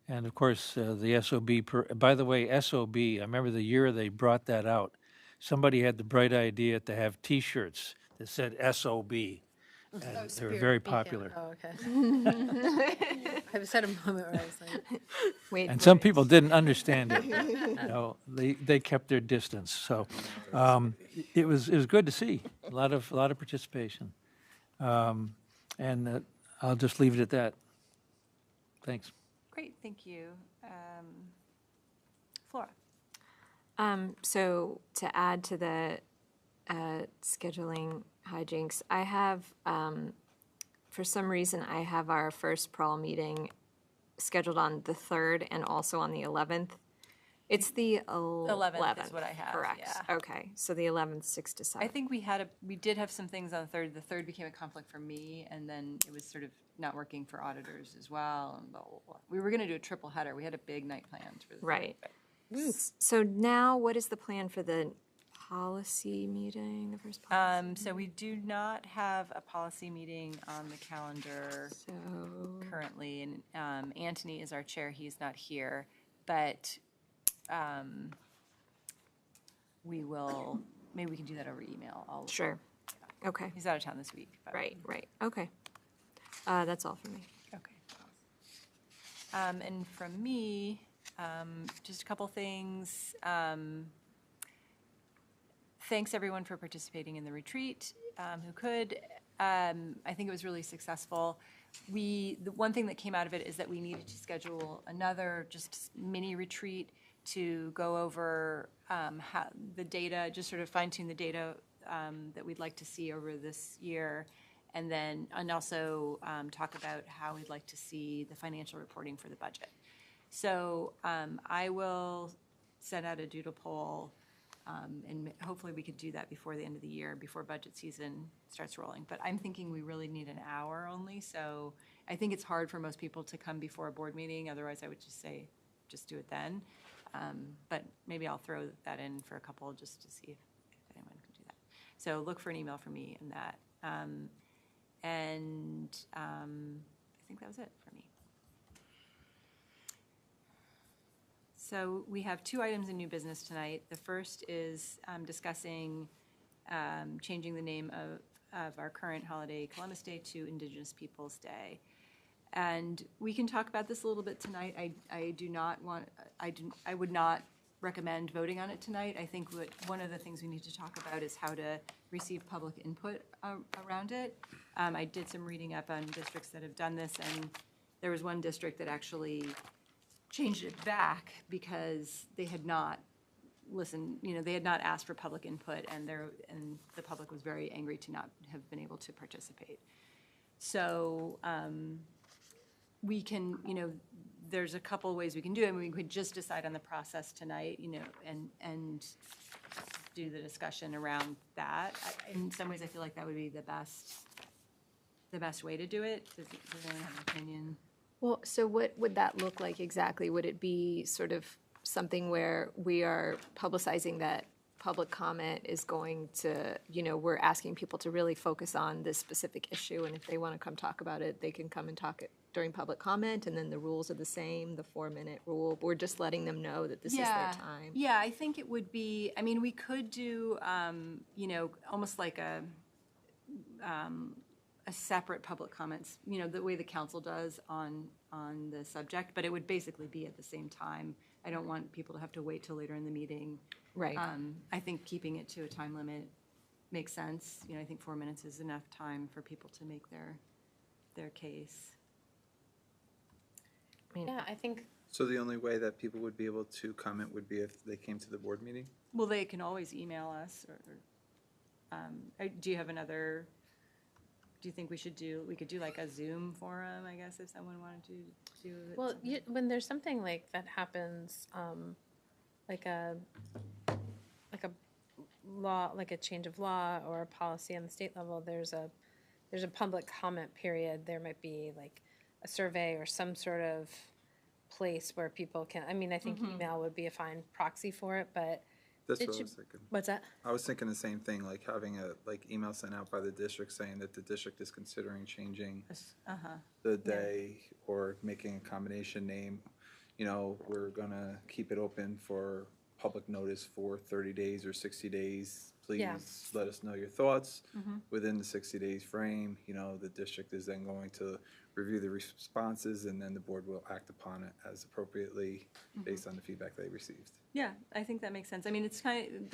And of course, the SOB, by the way, SOB, I remember the year they brought that out. Somebody had the bright idea to have T-shirts that said SOB. And they were very popular. Oh, okay. I was at a moment where I was like, Wait. And some people didn't understand it. You know, they kept their distance. So it was good to see a lot of participation. And I'll just leave it at that. Thanks. Great, thank you. Flora? So to add to the scheduling hijinks, I have, for some reason, I have our first prawl meeting scheduled on the 3rd and also on the 11th. It's the 11th is what I have, correct. yeah. Okay, so the 11th, 6 to 7. I think we did have some things on the 3rd. The 3rd became a conflict for me, and then it was sort of not working for auditors as well. And blah, blah, blah. We were going to do a triple header. We had a big night planned for the 3rd, Right. but- So now, what is the plan for the policy meeting, the first policy? So we do not have a policy meeting on the calendar So, currently, and Anthony is our chair. He's not here, but maybe we can do that over email. sure. Okay, He's out of town this week. but- right. Okay. That's all for me. Okay. And from me, just a couple things. Thanks, everyone, for participating in the retreat, who could. I think it was really successful. The one thing that came out of it is that we needed to schedule another just mini retreat to go over how the data, just sort of fine-tune the data that we'd like to see over this year, and also talk about how we'd like to see the financial reporting for the budget. So I will send out a doodle poll, and hopefully we could do that before the end of the year, before budget season starts rolling. But I'm thinking we really need an hour only, so I think it's hard for most people to come before a board meeting. Otherwise, I would just say, just do it then. But maybe I'll throw that in for a couple just to see if anyone can do that. So look for an email from me in that. I think that was it for me. So we have 2 items in new business tonight. The first is discussing changing the name of our current holiday, Columbus Day, to Indigenous Peoples Day. And we can talk about this a little bit tonight. I would not recommend voting on it tonight. I think one of the things we need to talk about is how to receive public input around it. I did some reading up on districts that have done this, and there was one district that actually changed it back because they had not listened, they had not asked for public input, and the public was very angry to not have been able to participate. So we can, there's a couple of ways we can do it. I mean, we could just decide on the process tonight, and do the discussion around that. In some ways, I feel like that would be the best way to do it. Does anyone have an opinion? Well, so what would that look like exactly? Would it be sort of something where we are publicizing that public comment is going to, we're asking people to really focus on this specific issue, and if they want to come talk about it, they can come and talk it during public comment, and then the rules are the same, the 4-minute rule. We're just letting them know that this is their time. Yeah, I think it would be, we could do, almost like a separate public comments, the way the council does on the subject, but it would basically be at the same time. I don't want people to have to wait till later in the meeting. Right. I think keeping it to a time limit makes sense. I think 4 minutes is enough time for people to make their case. Yeah, I think, So the only way that people would be able to comment would be if they came to the board meeting? Well, they can always email us do you have another, do you think we could do like a Zoom forum, I guess, if someone wanted to do it? well, when there's something like that happens, like a law, like a change of law or a policy on the state level, there's a public comment period. There might be like a survey or some sort of place where people can, I mean, I think email would be a fine proxy for it, but That's It what I should- was thinking. what's that? I was thinking the same thing, like having a, like, email sent out by the district saying that the district is considering changing Uh-huh, the day or making a combination name. You know, we're gonna keep it open for public notice for 30 days or 60 days. Yeah. Please let us know your thoughts within the 60 days frame. You know, the district is then going to review the responses and then the board will act upon it as appropriately based on the feedback they received. yeah, I think that makes sense. I mean, it's kind of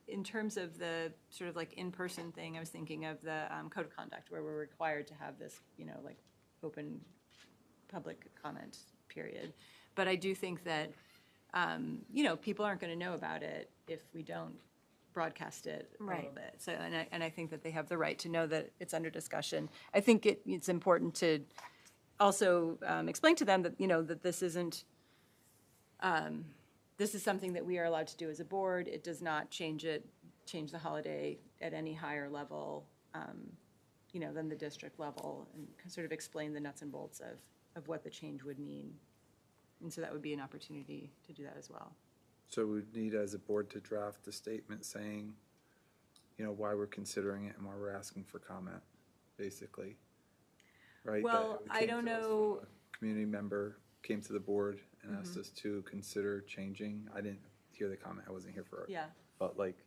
in terms of the sort of like in-person thing, I was thinking of the code of conduct where we're required to have this, like open public comment period. But I do think that, people aren't going to know about it if we don't broadcast it a little bit. So, and I think that they have the right to know that it's under discussion. I think it's important to also explain to them that, that this isn't, this is something that we are allowed to do as a board. It does not change the holiday at any higher level, than the district level, and sort of explain the nuts and bolts of what the change would mean. And so that would be an opportunity to do that as well. So we'd need as a board to draft a statement saying, why we're considering it and why we're asking for comment, basically. Right? Well, That it I came don't to us from know- a community member came to the board and asked us to consider changing. I didn't hear the comment, I wasn't here for it. Yeah. But like,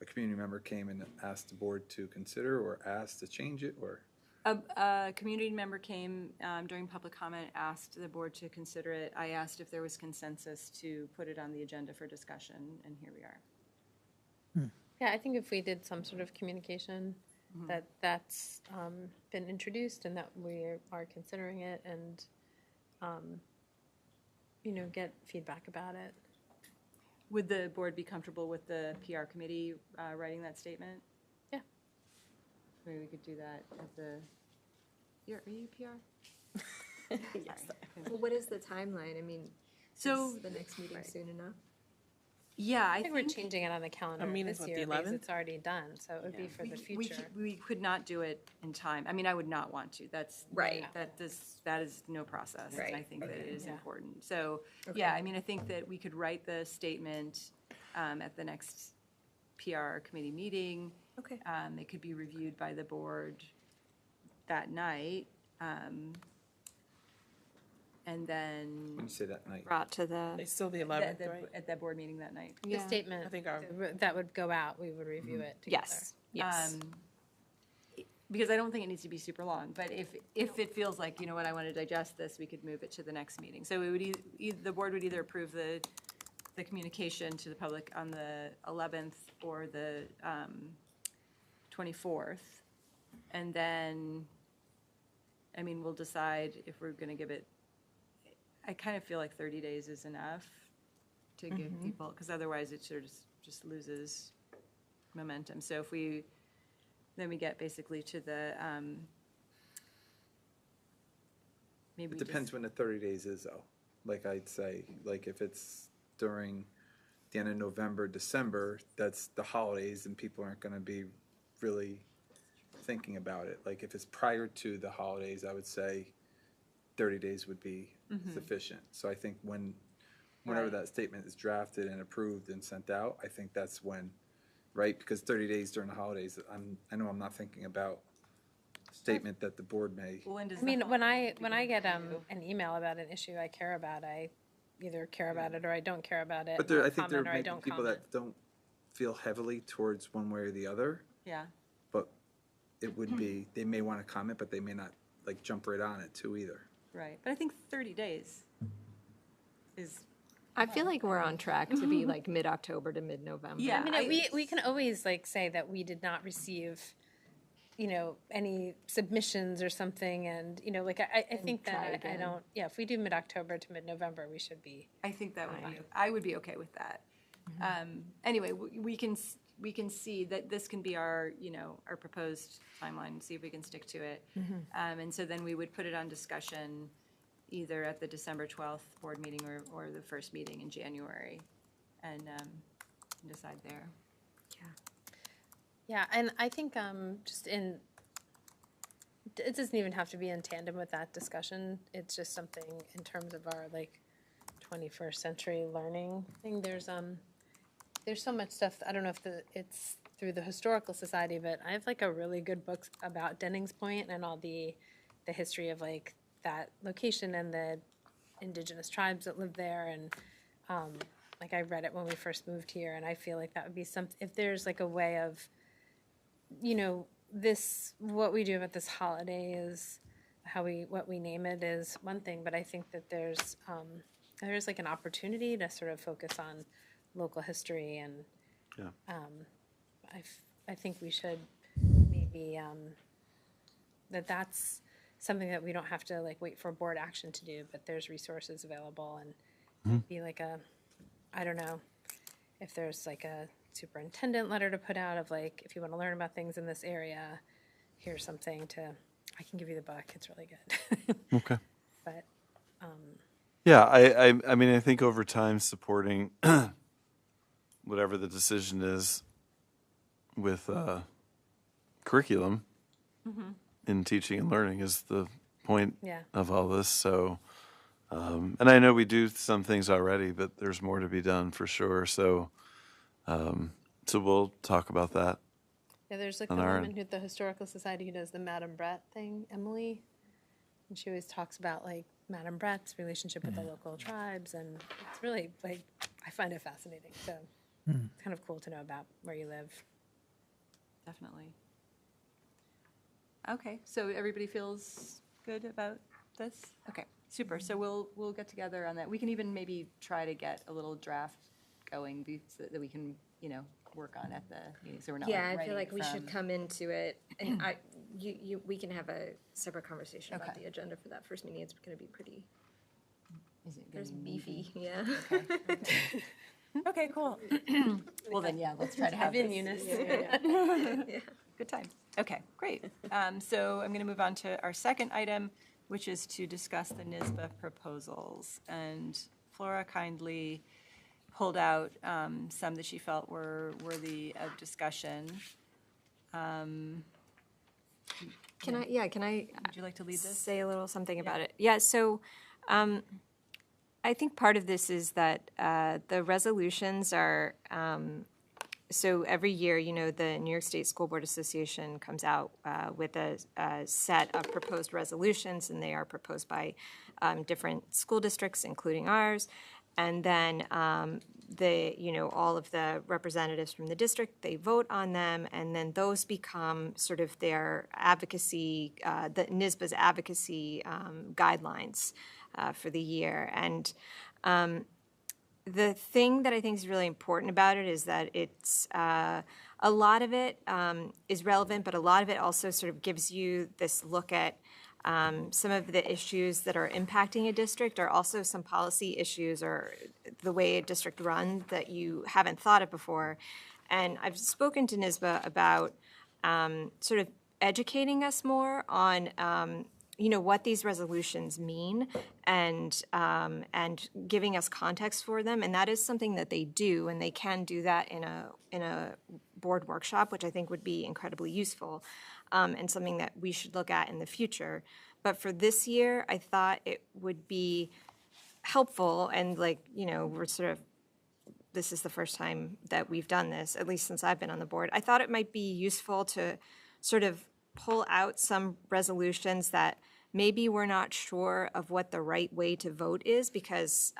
a community member came and asked the board to consider or asked to change it, or? A community member came during public comment, asked the board to consider it. I asked if there was consensus to put it on the agenda for discussion, and here we are. Yeah, I think if we did some sort of communication that's been introduced and that we are considering it and, get feedback about it. Would the board be comfortable with the PR committee writing that statement? Yeah. Maybe we could do that at the, are you PR? Yes. Well, what is the timeline? I mean, So, is the next meeting soon enough? yeah, I think we're changing it on the calendar meeting this is what, year the because 11th? it's already done, so it would be for the future. We could not do it in time. I mean, I would not want to. That's Right. That is no process. And I Right. think that it is Yeah. important. So, yeah, I mean, I think that we could write the statement at the next PR committee meeting. Okay. It could be reviewed by the board that night. And then When you say that night. Brought to the, It's still the 11th, the- right? at that board meeting that night. The yeah. statement I think our- that would go out, we would review it together. Yes. Because I don't think it needs to be super long, but if it feels like, you know what, I want to digest this, we could move it to the next meeting. So we would, the board would either approve the communication to the public on the 11th or the 24th. And then, I mean, we'll decide if we're going to give it, I kind of feel like 30 days is enough to give people, because otherwise it sort of just loses momentum. So if then we get basically to the, maybe we It just. depends when the 30 days is, though. Like I'd say, like if it's during the end of November, December, that's the holidays and people aren't going to be really thinking about it. Like if it's prior to the holidays, I would say 30 days would be sufficient. So I think whenever Right. that statement is drafted and approved and sent out, I think that's when, right? Because 30 days during the holidays, I know I'm not thinking about a statement that the board may. Well, when does I mean, the when I holiday get begin to- an email about an issue I care about, I either care about it or I don't care about it. But and I'll I think there comment or I may be don't people comment. that don't feel heavily towards one way or the other, Yeah, but it would be, they may want to comment, but they may not like jump right on it too either. right. But I think 30 days is, I feel like we're on track to be like mid-October to mid-November. Yeah. I mean, we can always like say that we did not receive you know, any submissions or something, and, you know, like, I think try that I again. don't, yeah, if we do mid-October to mid-November, we should be. I think that would be, I would be okay with that. Anyway, we can see that this can be our, you know, our proposed timeline, see if we can stick to it. And so then we would put it on discussion either at the December 12th board meeting or the first meeting in January, and decide there. Yeah, and I think just in, it doesn't even have to be in tandem with that discussion. It's just something in terms of our like 21st century learning thing. There's so much stuff. I don't know if it's through the Historical Society, but I have like a really good book about Dennings Point and all the history of like that location and the indigenous tribes that live there. And like I read it when we first moved here, and I feel like that would be something, if there's like a way of, you know, what we do about this holiday is what we name it is one thing, but I think that there's like an opportunity to sort of focus on local history, and I think we should maybe that's something that we don't have to like wait for board action to do, but there's resources available, and be like I don't know if there's like a superintendent letter to put out of like, if you want to learn about things in this area, here's something I can give you the book. It's really good. Okay. But Yeah, I mean, I think over time supporting whatever the decision is with curriculum in teaching and learning is the point Yeah. of all this. So, and I know we do some things already, but there's more to be done for sure. So, so we'll talk about that. yeah, there's like the On our woman at the Historical Society who does the Madame Brett thing, Emily, and she always talks about like Madame Brett's relationship with the local tribes, and it's really like, I find it fascinating. So it's kind of cool to know about where you live. Definitely. Okay, so everybody feels good about this? Okay, super. So we'll get together on that. We can even maybe try to get a little draft going so that we can, you know, work on at the meeting, so we're not Yeah, like I feel writing like we should from- come into it, and we can have a separate conversation about Okay. the agenda for that first meeting. It's gonna be pretty, Is it gonna there's be beefy, yeah. Okay, cool. Well then, yeah, let's try to have in this. Eunice. Good times. Okay, great. So I'm going to move on to our second item, which is to discuss the Nisba proposals. And Flora kindly pulled out some that she felt were worthy of discussion. Can I Would you like to lead this? say a little something about it? Yeah, so I think part of this is that the resolutions are, so every year, you know, the New York State School Board Association comes out with a set of proposed resolutions, and they are proposed by different school districts, including ours. And then all of the representatives from the district, they vote on them, and then those become sort of their advocacy, the NISBA's advocacy guidelines for the year. And the thing that I think is really important about it is that it's a lot of it is relevant, but a lot of it also sort of gives you this look at some of the issues that are impacting a district, or also some policy issues or the way a district runs that you haven't thought of before. And I've spoken to Nisba about sort of educating us more on what these resolutions mean, and giving us context for them. And that is something that they do, and they can do that in a board workshop, which I think would be incredibly useful, and something that we should look at in the future. But for this year, I thought it would be helpful, and we're sort of, this is the first time that we've done this, at least since I've been on the board. I thought it might be useful to sort of pull out some resolutions that maybe we're not sure of what the right way to vote is, because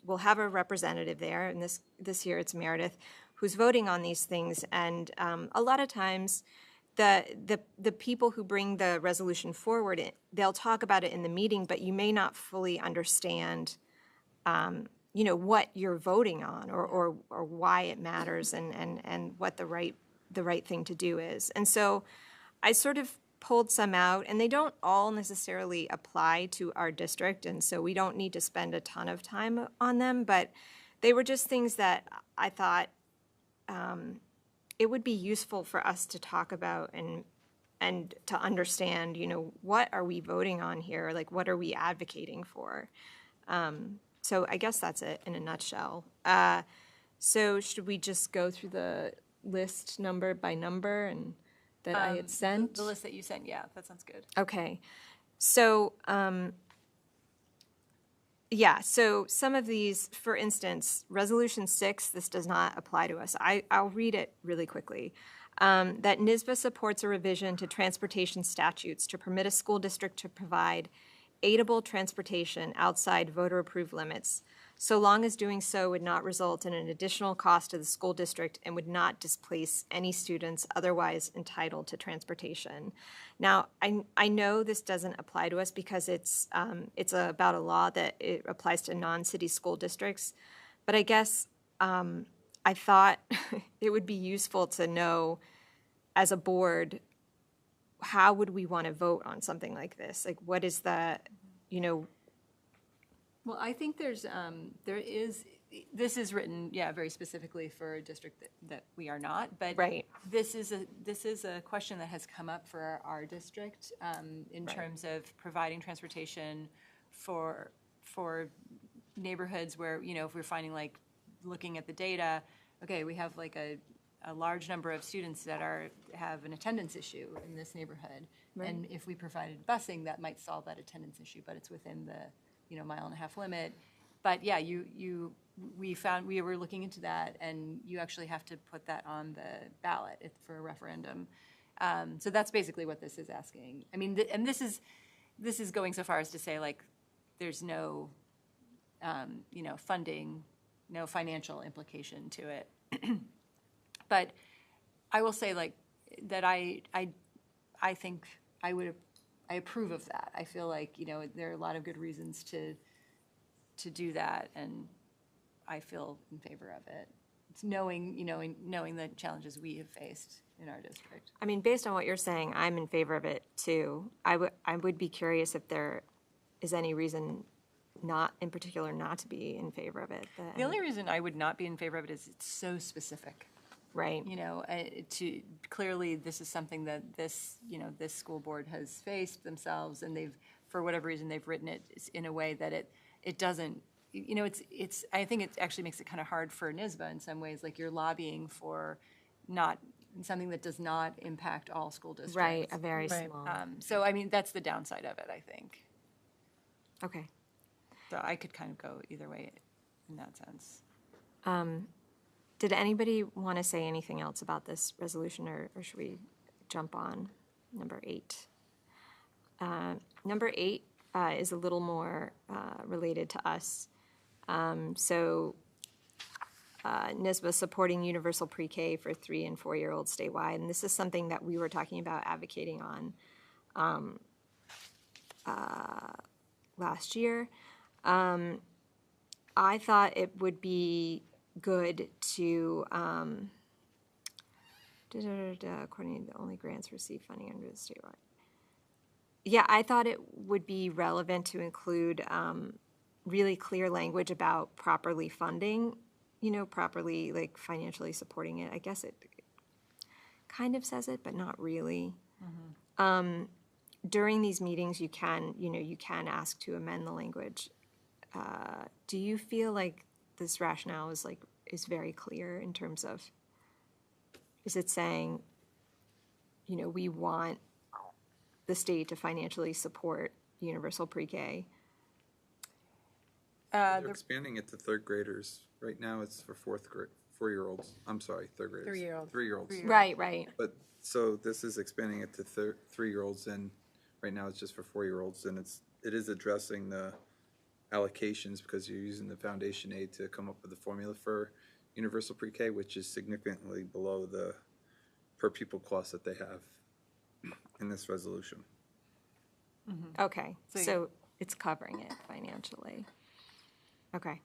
we'll have a representative there, and this year it's Meredith, who's voting on these things. And a lot of times, the people who bring the resolution forward, they'll talk about it in the meeting, but you may not fully understand what you're voting on, or why it matters, and what the right thing to do is. And so I sort of pulled some out, and they don't all necessarily apply to our district, and so we don't need to spend a ton of time on them, but they were just things that I thought it would be useful for us to talk about and to understand, what are we voting on here? Like, what are we advocating for? So I guess that's it in a nutshell. So should we just go through the list number by number and that I had sent? The list that you sent, yeah, that sounds good. Okay. So, so some of these, for instance, Resolution 6, this does not apply to us. I'll read it really quickly. That Nisba supports a revision to transportation statutes to permit a school district to provide aidable transportation outside voter-approved limits, so long as doing so would not result in an additional cost to the school district and would not displace any students otherwise entitled to transportation. Now, I know this doesn't apply to us because it's about a law that it applies to non-city school districts, but I guess I thought it would be useful to know, as a board, how would we want to vote on something like this? Like, what is the, Well, I think this is written, very specifically for a district that we are not, but Right. this is a question that has come up for our district in terms of providing transportation for neighborhoods where, if we're finding, like, looking at the data, okay, we have like a large number of students that have an attendance issue in this neighborhood. Right. And if we provided busing, that might solve that attendance issue, but it's within the, 1.5 mile limit. But yeah, we were looking into that, and you actually have to put that on the ballot for a referendum. So that's basically what this is asking. I mean, and this is going so far as to say, like, there's no, funding, no financial implication to it. But I will say, like, that I think I approve of that. I feel like, there are a lot of good reasons to do that, and I feel in favor of it. It's knowing the challenges we have faced in our district. I mean, based on what you're saying, I'm in favor of it too. I would be curious if there is any reason not to be in favor of it. The only reason I would not be in favor of it is it's so specific. Right. Clearly this is something that this school board has faced themselves, and for whatever reason, they've written it in a way that it doesn't, I think it actually makes it kind of hard for Nisba in some ways, like you're lobbying for something that does not impact all school districts. Right, a very small. So, I mean, that's the downside of it, I think. Okay. So I could kind of go either way in that sense. Did anybody want to say anything else about this resolution, or should we jump on number 8? Number 8 is a little more related to us. So Nisba supporting universal pre-K for 3- and 4-year-olds statewide, and this is something that we were talking about advocating on last year. I thought it would be good to, according to the only grants received funding under the statewide. Yeah, I thought it would be relevant to include really clear language about properly funding, properly, like, financially supporting it. I guess it kind of says it, but not really. Mm-hmm. During these meetings, you can ask to amend the language. Do you feel like this rationale is very clear in terms of, is it saying, we want the state to financially support universal pre-K? They're expanding it to third graders. Right now, it's for 4-year-olds. I'm sorry, third graders. 3-year-olds. 3-year-olds. Right. But, so this is expanding it to 3-year-olds, and right now it's just for 4-year-olds, and it is addressing the allocations because you're using the foundation aid to come up with the formula for universal pre-K, which is significantly below the per pupil cost that they have in this resolution. Mm-hmm. Okay, so it's covering it financially. Okay.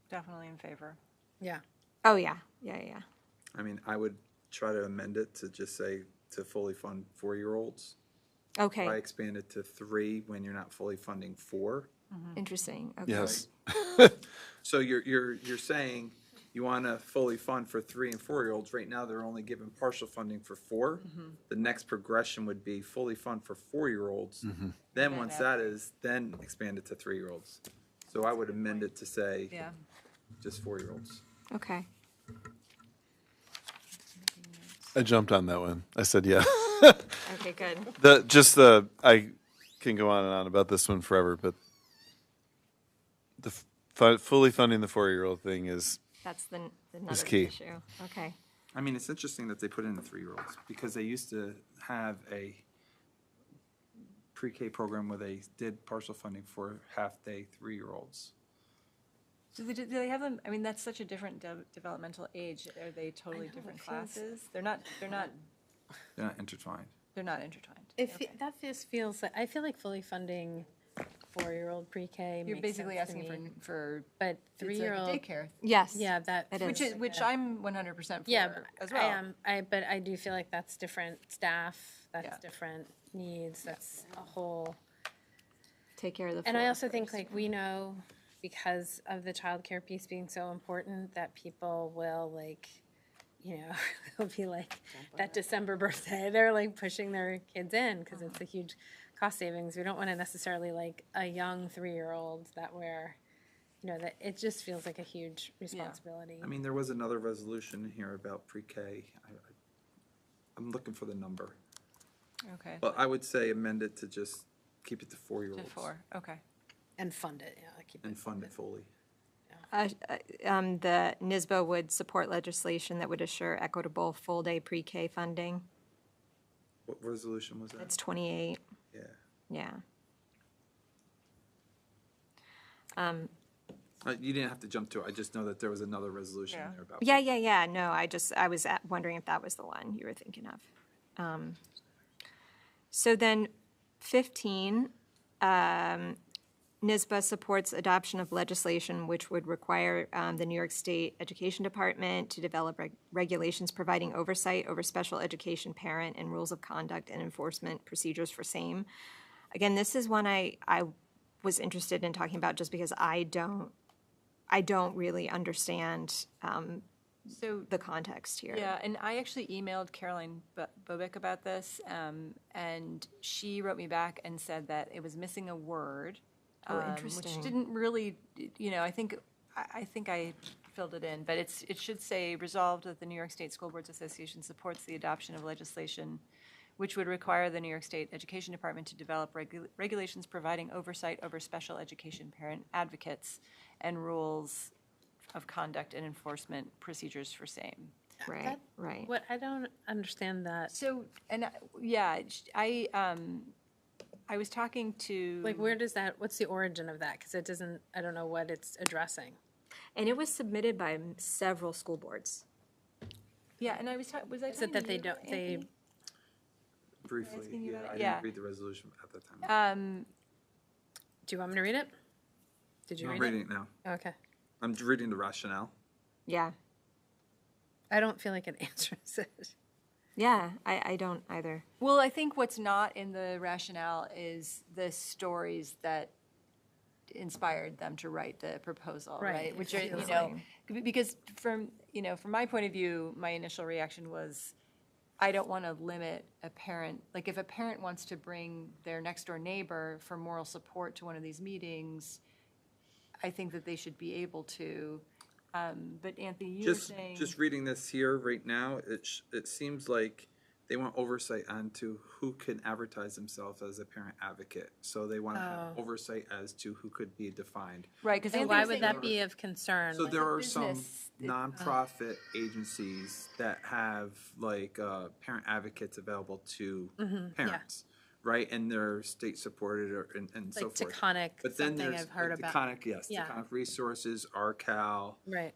Definitely in favor. Yeah. Oh, yeah. I mean, I would try to amend it to just say to fully fund 4-year-olds. Okay, Why expand it to 3 when you're not fully funding 4? interesting, okay. Yes. So you're saying you want to fully fund for 3 and 4-year-olds. Right now, they're only given partial funding for 4. The next progression would be fully fund for 4-year-olds. Then once that is, then expand it to 3-year-olds. So I would amend it to say Yeah. just 4-year-olds. Okay. I jumped on that one. I said, yeah. Okay, good. I can go on and on about this one forever, but fully funding the 4-year-old thing is, That's another key. issue. Okay. I mean, it's interesting that they put in the 3-year-olds because they used to have a pre-K program where they did partial funding for half-day 3-year-olds. So do they have them, I mean, that's such a different developmental age. Are they totally different classes? They're not They're not intertwined. intertwined. That just feels like, I feel like fully funding 4-year-old pre-K You're makes basically sense to asking me. for But it's like a 3-year-old, daycare. Yes. yeah, that. It Which is. is, which I'm 100% for Yeah, as I well. am, but I do feel like that's different staff, that's Yeah. different needs, that's a whole. Take care of the And I four also think first. like we know because of the childcare piece being so important that people will like, they'll be like that December birthday, they're like pushing their kids in because it's a huge cost savings. We don't want to necessarily like a young 3-year-old that that it just feels like a huge responsibility. I mean, there was another resolution here about pre-K. I'm looking for the number. Okay. But I would say amend it to just keep it to To 4-year-olds. 4, okay. And fund it, keep And it. fund it fully. The Nisba would support legislation that would assure equitable full-day pre-K funding. What resolution was that? That's 28, Yeah. yeah. You didn't have to jump to it. I just know that there was another resolution Yeah. there about. Yeah. No, I was wondering if that was the one you were thinking of. So then 15, NISBA supports adoption of legislation which would require the New York State Education Department to develop regulations providing oversight over special education parent and rules of conduct and enforcement procedures for same. Again, this is one I was interested in talking about just because I don't really understand So, the context here. yeah, and I actually emailed Caroline Bobek about this, and she wrote me back and said that it was missing a word. Oh, Which interesting. didn't really, I think I filled it in, but it should say, resolved that the New York State School Boards Association supports the adoption of legislation which would require the New York State Education Department to develop regulations providing oversight over special education parent advocates and rules of conduct and enforcement procedures for same. Right, right. What, I don't understand that. So, and I was talking to. Like, where does that, what's the origin of that? Because it doesn't, I don't know what it's addressing. And it was submitted by several school boards. Yeah, and I was talking, was I Is it talking that to they you, don't, they, Anthony? Briefly, asking you yeah. about I it? Yeah. didn't read the resolution at that time. do you want me to read it? Did you I'm read reading it? it now. Okay. I'm reading the rationale. Yeah. I don't feel like it answers it. Yeah, I don't either. Well, I think what's not in the rationale is the stories that inspired them to write the proposal, Right, right? it Which are, feels because from my point of view, my initial reaction was, I don't want to limit a parent. Like, if a parent wants to bring their next door neighbor for moral support to one of these meetings, I think that they should be able to. But Anthony, you were saying. Just reading this here right now, it seems like they want oversight onto who can advertise themselves as a parent advocate. So they want to have oversight as to who could be defined. Right, because And why would that be of concern? So Like, there are some business, nonprofit agencies that have like parent advocates available to parents, right? And they're state supported and so Like forth. Taconic, But then something there's I've heard about. Taconic, yes, Yeah. Taconic Resources, RCal, Right.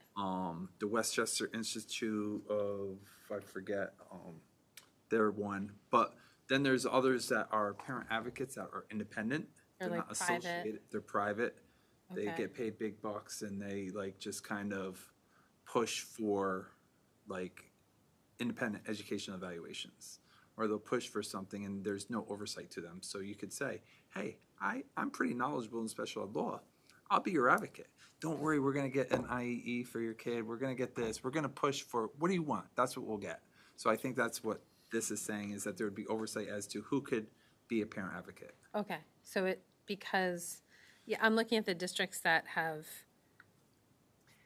the Westchester Institute of, I forget, they're one. But then there's others that are parent advocates that are independent. They're They're like not private. associated. They're private. They Okay. get paid big bucks and they like just kind of push for like independent education evaluations. or they'll push for something and there's no oversight to them. So you could say, hey, I'm pretty knowledgeable in special ed law. I'll be your advocate. Don't worry, we're going to get an IEE for your kid. We're going to get this. We're going to push for, what do you want? That's what we'll get. So I think that's what this is saying, is that there would be oversight as to who could be a parent advocate. Okay, so because, yeah, I'm looking at the districts that have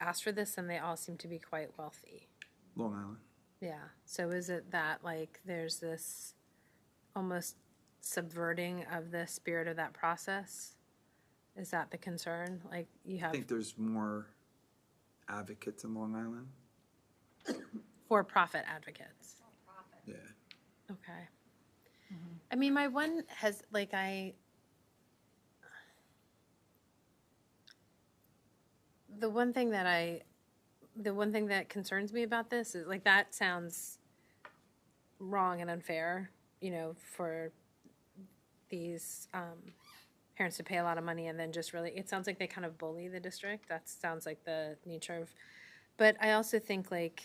asked for this, and they all seem to be quite wealthy. Long Island. Yeah, so is it that, like, there's this almost subverting of the spirit of that process? Is that the concern? Like, you I have think there's more advocates in Long Island. for-profit advocates. Yeah. Okay. I mean, my one has, like, the one thing that concerns me about this is, like, that sounds wrong and unfair, you know, for these parents to pay a lot of money and then just really, it sounds like they kind of bully the district. That sounds like the nature of, but I also think, like,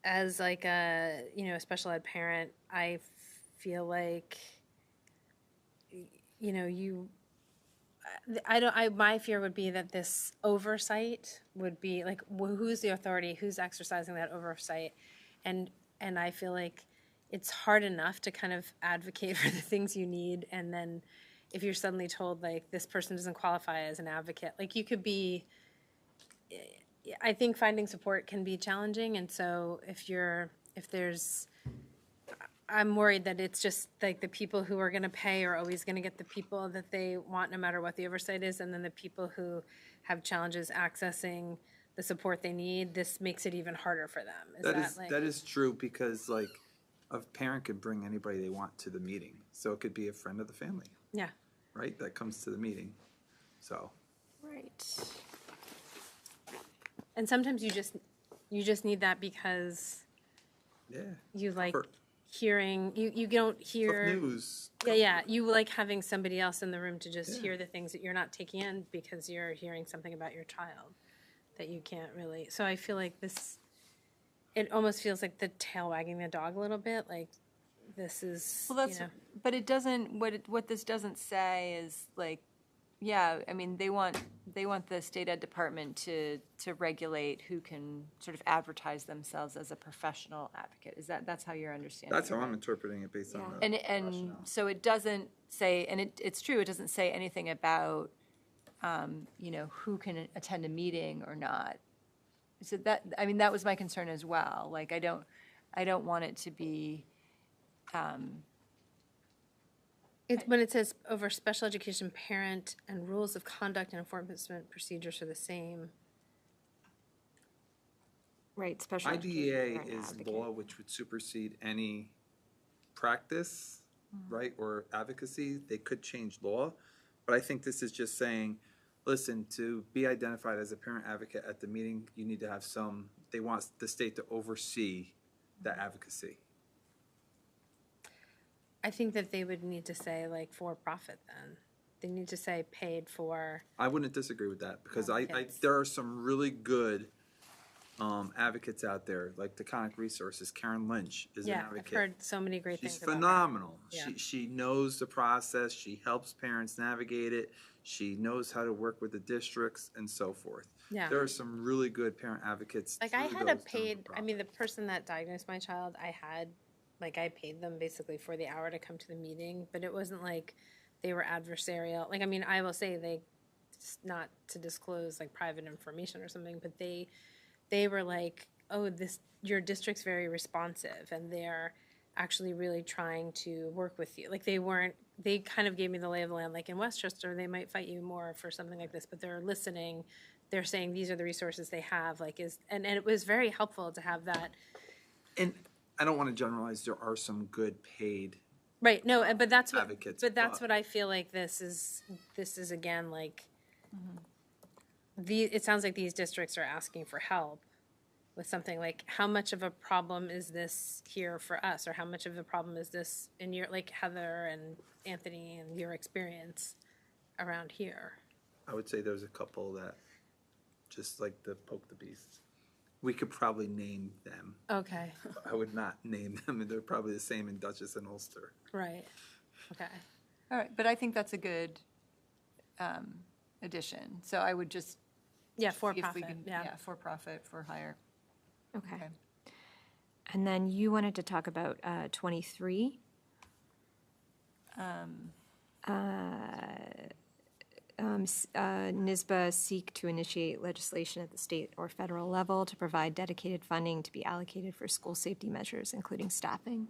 as like a, you know, a special ed parent, I feel like, you know, my fear would be that this oversight would be like, who's the authority, who's exercising that oversight, and I feel like it's hard enough to kind of advocate for the things you need, and then if you're suddenly told, like, this person doesn't qualify as an advocate, like, you could be, I think finding support can be challenging, and so I'm worried that it's just like the people who are going to pay are always going to get the people that they want no matter what the oversight is, and then the people who have challenges accessing the support they need, this makes it even harder for them. That is true, because, like, a parent could bring anybody they want to the meeting. So it could be a friend of the family, Yeah. right, that comes to the meeting. So Right. And sometimes you just need that because yeah, you like For- hearing, you don't hear. tough news. Yeah, you like having somebody else in the room to just Yeah. hear the things that you're not taking in because you're hearing something about your child that you can't really. So I feel like this, it almost feels like the tail wagging the dog a little bit. Like, this is, Well, that's, you know, but it doesn't, what this doesn't say is, like, yeah, I mean, they want the state ed department to regulate who can sort of advertise themselves as a professional advocate. Is that's how you're understanding That's it, how I'm right? interpreting it based on the And rationale. so it doesn't say, and it's true, it doesn't say anything about, you know, who can attend a meeting or not. So that, I mean, that was my concern as well. Like, I don't want it to be, when it says over special education parent and rules of conduct and enforcement procedures are the same. Right, special IDEA education parent is advocate. law which would supersede any practice, right, or advocacy. They could change law, but I think this is just saying, listen, to be identified as a parent advocate at the meeting, you need to have they want the state to oversee that advocacy. I think that they would need to say, like, for profit then. They need to say paid for. I wouldn't disagree with that, because Advocates. there are some really good advocates out there, like Taconic Resources. Karen Lynch is an Yeah, advocate. I've heard so many great She's things about her. phenomenal. Yeah. She knows the process. She helps parents navigate it. She knows how to work with the districts and so forth. Yeah. There are some really good parent advocates. Like, I through had a those paid, I mean, non-profits. the person that diagnosed my child, I paid them basically for the hour to come to the meeting, but it wasn't like they were adversarial. Like, I mean, I will say not to disclose, like, private information or something, but they were like, oh, your district's very responsive, and they're actually really trying to work with you. Like, they kind of gave me the lay of the land, like, in Westchester, they might fight you more for something like this, but they're listening. They're saying these are the resources they have, like, and it was very helpful to have that. And I don't want to generalize. There are some good paid. Right, no, but that's what, Advocates, but that's but- what I feel like this is again, like, it sounds like these districts are asking for help with something like, how much of a problem is this here for us? Or how much of a problem is this in your, like, Heather and Anthony and your experience around here? I would say there's a couple that just like to poke the beast. We could probably name them. Okay, I would not name them. They're probably the same in Dutchess and Ulster. right, okay. All right, but I think that's a good addition. So I would just Yeah, see for if we profit, can- yeah. for profit, for hire. Okay. Okay. And then you wanted to talk about 23. Nisba seek to initiate legislation at the state or federal level to provide dedicated funding to be allocated for school safety measures, including staffing,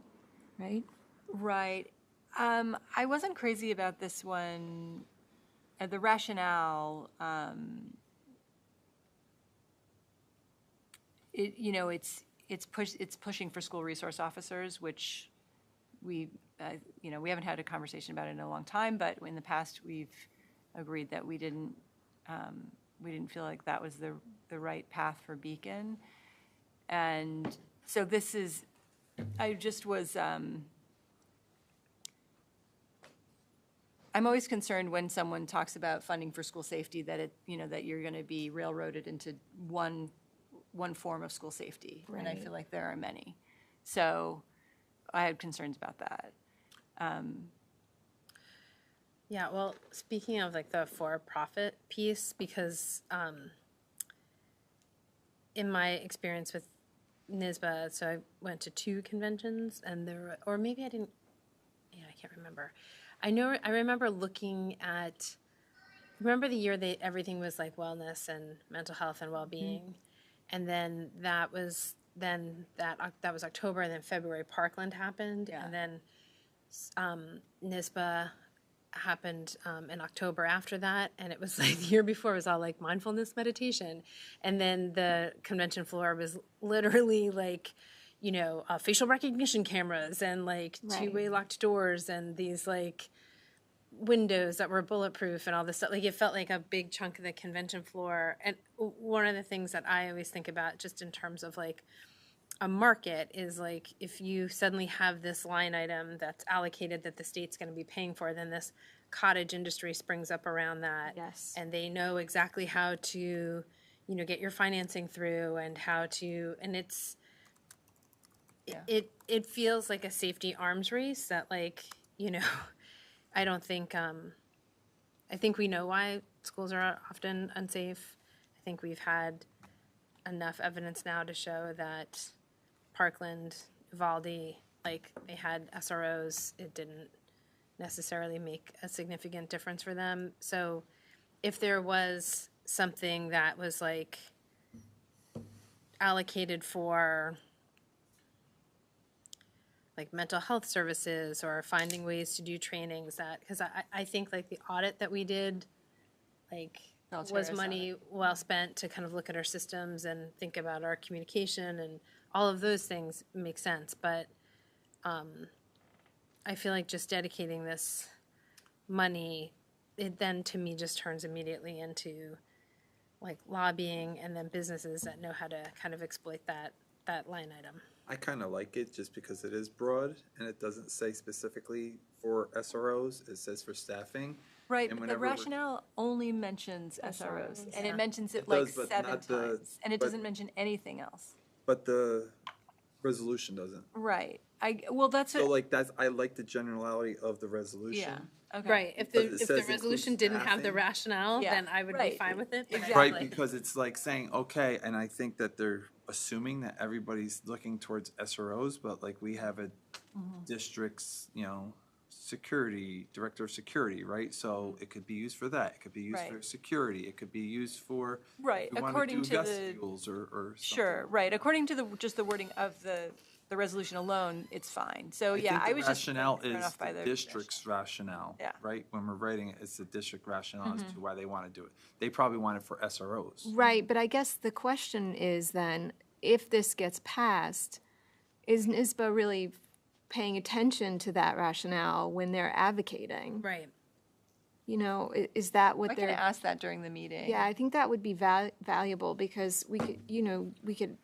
right? Right. I wasn't crazy about this one. The rationale, it's pushing for school resource officers, which we haven't had a conversation about it in a long time, but in the past we've agreed that we didn't feel like that was the right path for Beacon. And so I just was, I'm always concerned when someone talks about funding for school safety that that you're going to be railroaded into one form of school safety. And I Right. feel like there are many. So I had concerns about that. Yeah, well, speaking of like the for-profit piece, because in my experience with Nisba, so I went to 2 conventions, and or maybe I didn't. Yeah, I can't remember. I remember looking at. Remember the year everything was like wellness and mental health and well-being, and then that was October, and then February Parkland happened, Yeah. and then Nisba happened in October after that, and it was like the year before it was all like mindfulness meditation, and then the convention floor was literally like, facial recognition cameras and like Right. two-way locked doors and these like windows that were bulletproof and all this stuff. Like it felt like a big chunk of the convention floor. And one of the things that I always think about just in terms of like a market is like if you suddenly have this line item that's allocated that the state's going to be paying for, then this cottage industry springs up around that. Yes. And they know exactly how to, get your financing through and how to, and Yeah. it feels like a safety arms race that like, I don't think, I think we know why schools are often unsafe. I think we've had enough evidence now to show that Parkland, Uvalde, like they had SROs, it didn't necessarily make a significant difference for them. So if there was something that was like allocated for like mental health services or finding ways to do trainings because I think like the audit that we did like was Altair's money well spent to kind of look at our systems and think about our communication and all of those things make sense. But I feel like just dedicating this money, it then to me just turns immediately into like lobbying and then businesses that know how to kind of exploit that line item. I kind of like it just because it is broad and it doesn't say specifically for SROs. It says for staffing. Right, And but the whenever we're- rationale only mentions SROs, and yeah. it mentions it It like does, but 7 not the- times, and it but- doesn't mention anything else. But the resolution doesn't. Right. Well, that's So it. I like the generality of the resolution. Yeah. Okay. Right. If But the it if the says include resolution didn't have the staffing. rationale, Yeah, then I would be right. fine with it. But I Exactly. Right, like- because it's like saying, okay, and I think that they're assuming that everybody's looking towards SROs, but like we have a district's, security, director of security, right? So it could be used for that. It could be used Right. for security. It could be used for Right, if we want according to to do the- vestibules or something. Sure. Right. According to just the wording of the resolution alone, it's fine. So I yeah, think I the was just rationale thrown is off by the the district's rationale, Yeah. right? When we're writing it, it's the district rationale as to why they want to do it. They probably want it for SROs. Right, but I guess the question is then, if this gets passed, is NISBA really paying attention to that rationale when they're advocating? Right. Is that what I can they're? ask that during the meeting. Yeah, I think that would be valuable because we could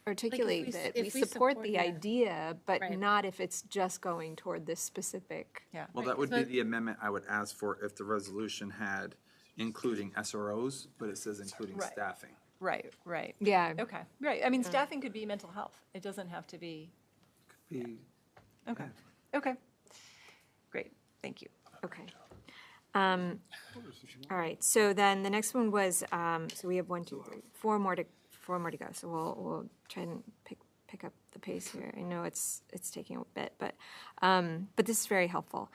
articulate that we if we support support- the yeah. idea, but Right. not if it's just going toward this specific. Yeah. Well, Right, that would be but- the amendment I would ask for if the resolution had including SROs, but it says including Right. staffing. Right, right. Yeah. Okay, right. I mean, staffing could be mental health. It doesn't have to be, okay, okay. Great, thank you. Okay. All right, so then the next one was, so we have 1, 2, 3, 4 more to go. So we'll try and pick up the pace here. I know it's taking a bit, but this is very helpful.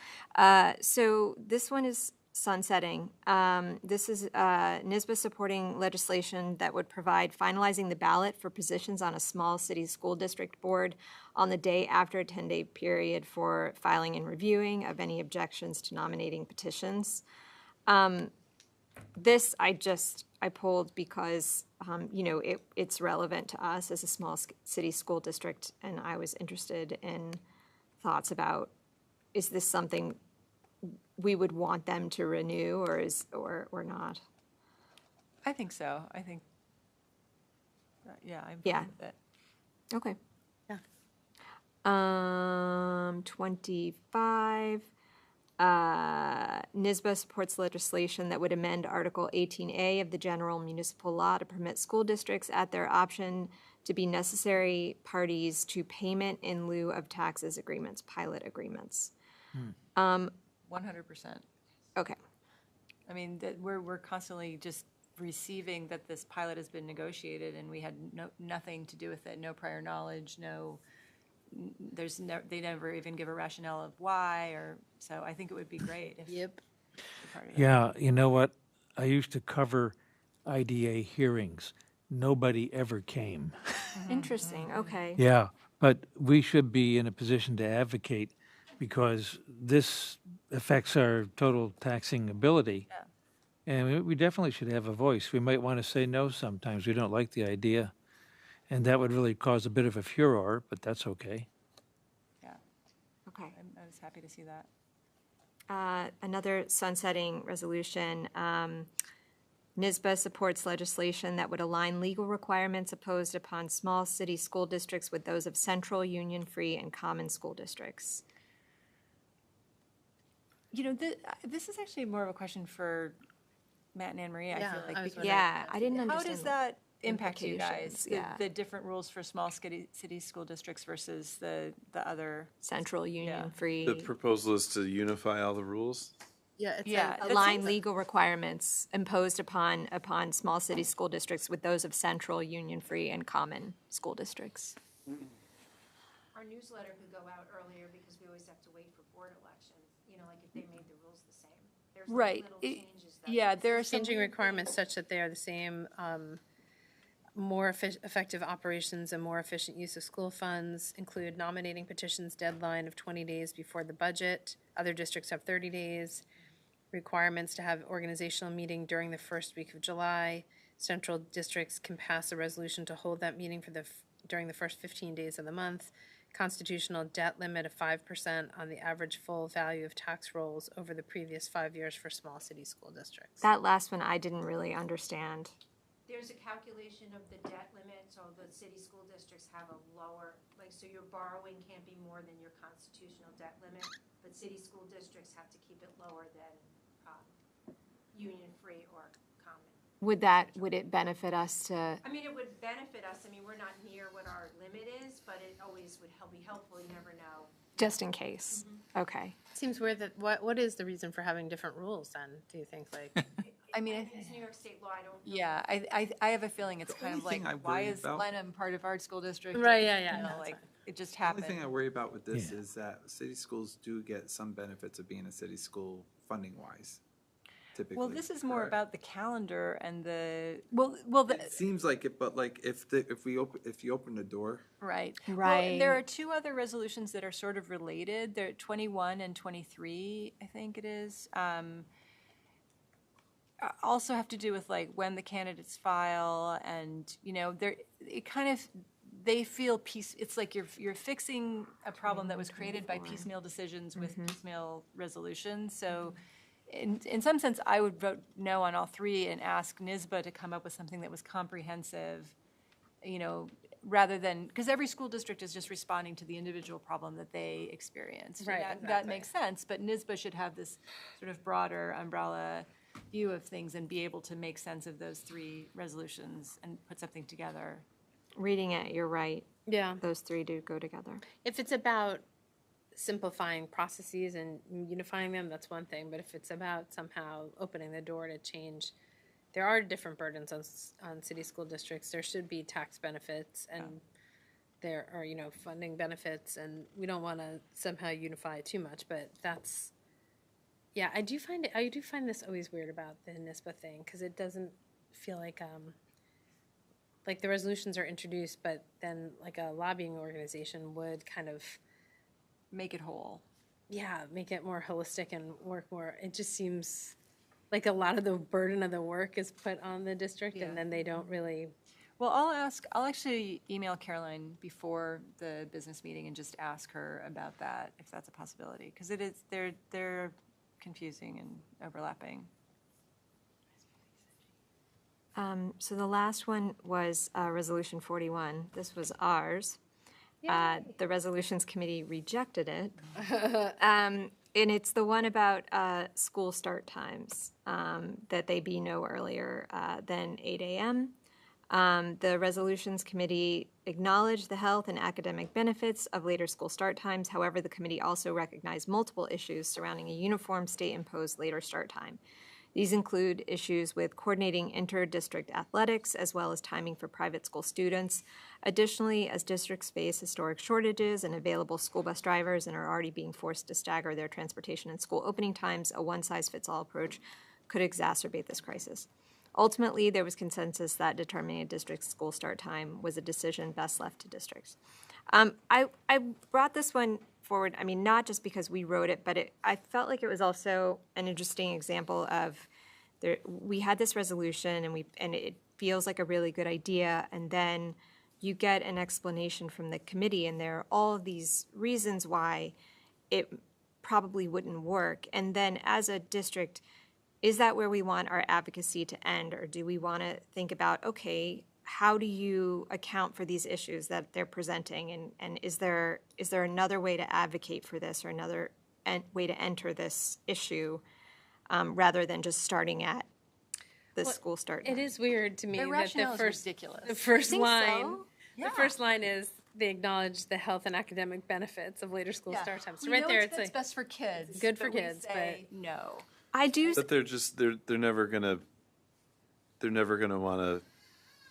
So this one is sunsetting. This is Nisba supporting legislation that would provide finalizing the ballot for positions on a small city school district board on the day after a 10-day period for filing and reviewing of any objections to nominating petitions. This I pulled because, it's relevant to us as a small city school district, and I was interested in thoughts about, is this something we would want them to renew or not? I think so. I think, yeah, I'm Yeah. fine with it. Okay. Yeah. 25. Nisba supports legislation that would amend Article 18A of the General Municipal Law to permit school districts at their option to be necessary parties to payment in lieu of taxes agreements, pilot agreements. 100%. Okay. I mean, we're constantly just receiving that this pilot has been negotiated and we had nothing to do with it, no prior knowledge, they never even give a rationale of why, so I think it would be great if. Yep. Part of it. Yeah, you know what? I used to cover IDA hearings. Nobody ever came. Interesting. Okay. Yeah, but we should be in a position to advocate because this affects our total taxing ability. Yeah. And we definitely should have a voice. We might want to say no sometimes. We don't like the idea. And that would really cause a bit of a furor, but that's okay. Yeah, Okay. I was happy to see that. Another sunsetting resolution. Nisba supports legislation that would align legal requirements imposed upon small city school districts with those of central, union-free, and common school districts. This is actually more of a question for Matt and Anne Marie, I Yeah, feel like. I was because Yeah, I didn't How understand. does that impact you guys? implications, yeah. The different rules for small city school districts versus the other? Central, union-free. The proposal is to unify all the rules. Yeah, it's Yeah, that Align seems- legal requirements imposed upon small city school districts with those of central, union-free, and common school districts. Our newsletter could go out earlier because we always have to wait for board elections, like if they made the rules the same. There's like Right. little changes that. Yeah, there are some. changing requirements such that they are the same, more effective operations and more efficient use of school funds, include nominating petitions deadline of 20 days before the budget. Other districts have 30 days. Requirements to have organizational meeting during the first week of July. Central districts can pass a resolution to hold that meeting during the first 15 days of the month. Constitutional debt limit of 5% on the average full value of tax rolls over the previous 5 years for small city school districts. That last one I didn't really understand. There's a calculation of the debt limit, so the city school districts have a lower, so your borrowing can't be more than your constitutional debt limit, but city school districts have to keep it lower than union-free or common. Would it benefit us to? I mean, it would benefit us, we're not near what our limit is, but it always would be helpful, you never know. Just in case. Okay. Seems weird that, what is the reason for having different rules then, do you think, like? I mean, It's New York State law, I don't know. yeah, I have a feeling it's kind of only like, thing I why worry is about- Blenheim part of our school district? Right, yeah, that's Like, fine. it just The only happened. thing I worry about with this is that city schools do get some benefits of being a city school funding-wise, typically. Well, this is more correct? about the calendar and the, It seems like it, but like if you open the door, right. Well, Right. there are two other resolutions that are sort of related. They're 21 and 23, I think it is. Also have to do with like when the candidates file and, they feel it's like you're fixing a problem that was created by piecemeal decisions with piecemeal resolutions. So in some sense, I would vote no on all three and ask Nisba to come up with something that was comprehensive, rather than, because every school district is just responding to the individual problem that they experienced. Right, That exactly. makes sense, but Nisba should have this sort of broader umbrella view of things and be able to make sense of those three resolutions and put something together. Reading it, you're right. Yeah. Those three do go together. If it's about simplifying processes and unifying them, that's one thing. But if it's about somehow opening the door to change, there are different burdens on city school districts. There should be tax benefits and there are, funding benefits, and we don't want to somehow unify it too much. But that's, I do find this always weird about the Nisba thing, because it doesn't feel like the resolutions are introduced, but then like a lobbying organization would kind of Make it whole. make it more holistic and work more. It just seems like a lot of the burden of the work is put on the district, and then they don't really. Well, I'll actually email Caroline before the business meeting and just ask her about that, if that's a possibility, because they're confusing and overlapping. So the last one was Resolution 41. This was ours. The Resolutions Committee rejected it. And it's the one about school start times, that they be no earlier than 8 a.m. The Resolutions Committee acknowledged the health and academic benefits of later school start times. However, the committee also recognized multiple issues surrounding a uniform state-imposed later start time. These include issues with coordinating inter-district athletics as well as timing for private school students. Additionally, as districts face historic shortages and available school bus drivers and are already being forced to stagger their transportation and school opening times, a one-size-fits-all approach could exacerbate this crisis. Ultimately, there was consensus that determining a district's school start time was a decision best left to districts. I brought this one forward, not just because we wrote it, but I felt like it was also an interesting example of we had this resolution and it feels like a really good idea, and then you get an explanation from the committee, and there are all of these reasons why it probably wouldn't work. And then as a district, is that where we want our advocacy to end, or do we want to think about, okay, how do you account for these issues that they're presenting, and is there another way to advocate for this, or another way to enter this issue, rather than just starting at the school start time? It is weird to me Their that rationale is ridiculous. the first think line, so? the first line is they acknowledge the health and academic benefits of later school start times. So We right know there, it's it's like best for kids. good for but we kids, say no. I do. But they're never gonna want to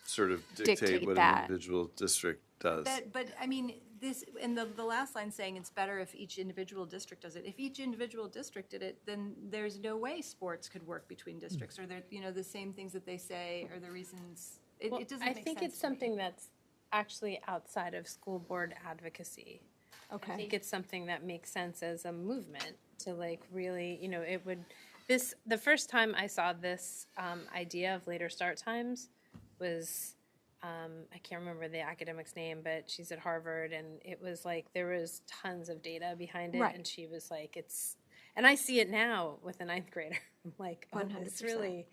sort of dictate Dictate what that. an individual district does. But this, and the last line saying it's better if each individual district does it. If each individual district did it, then there's no way sports could work between districts, or they're, the same things that they say, or the reasons. It doesn't make sense. I think it's something that's actually outside of school board advocacy. Okay. I think it's something that makes sense as a movement to really, it would. The first time I saw this idea of later start times was, I can't remember the academic's name, but she's at Harvard, and it was like there was tons of data behind it, Right. and she was like, and I see it now with a ninth grader. I'm like, oh, this 100%. really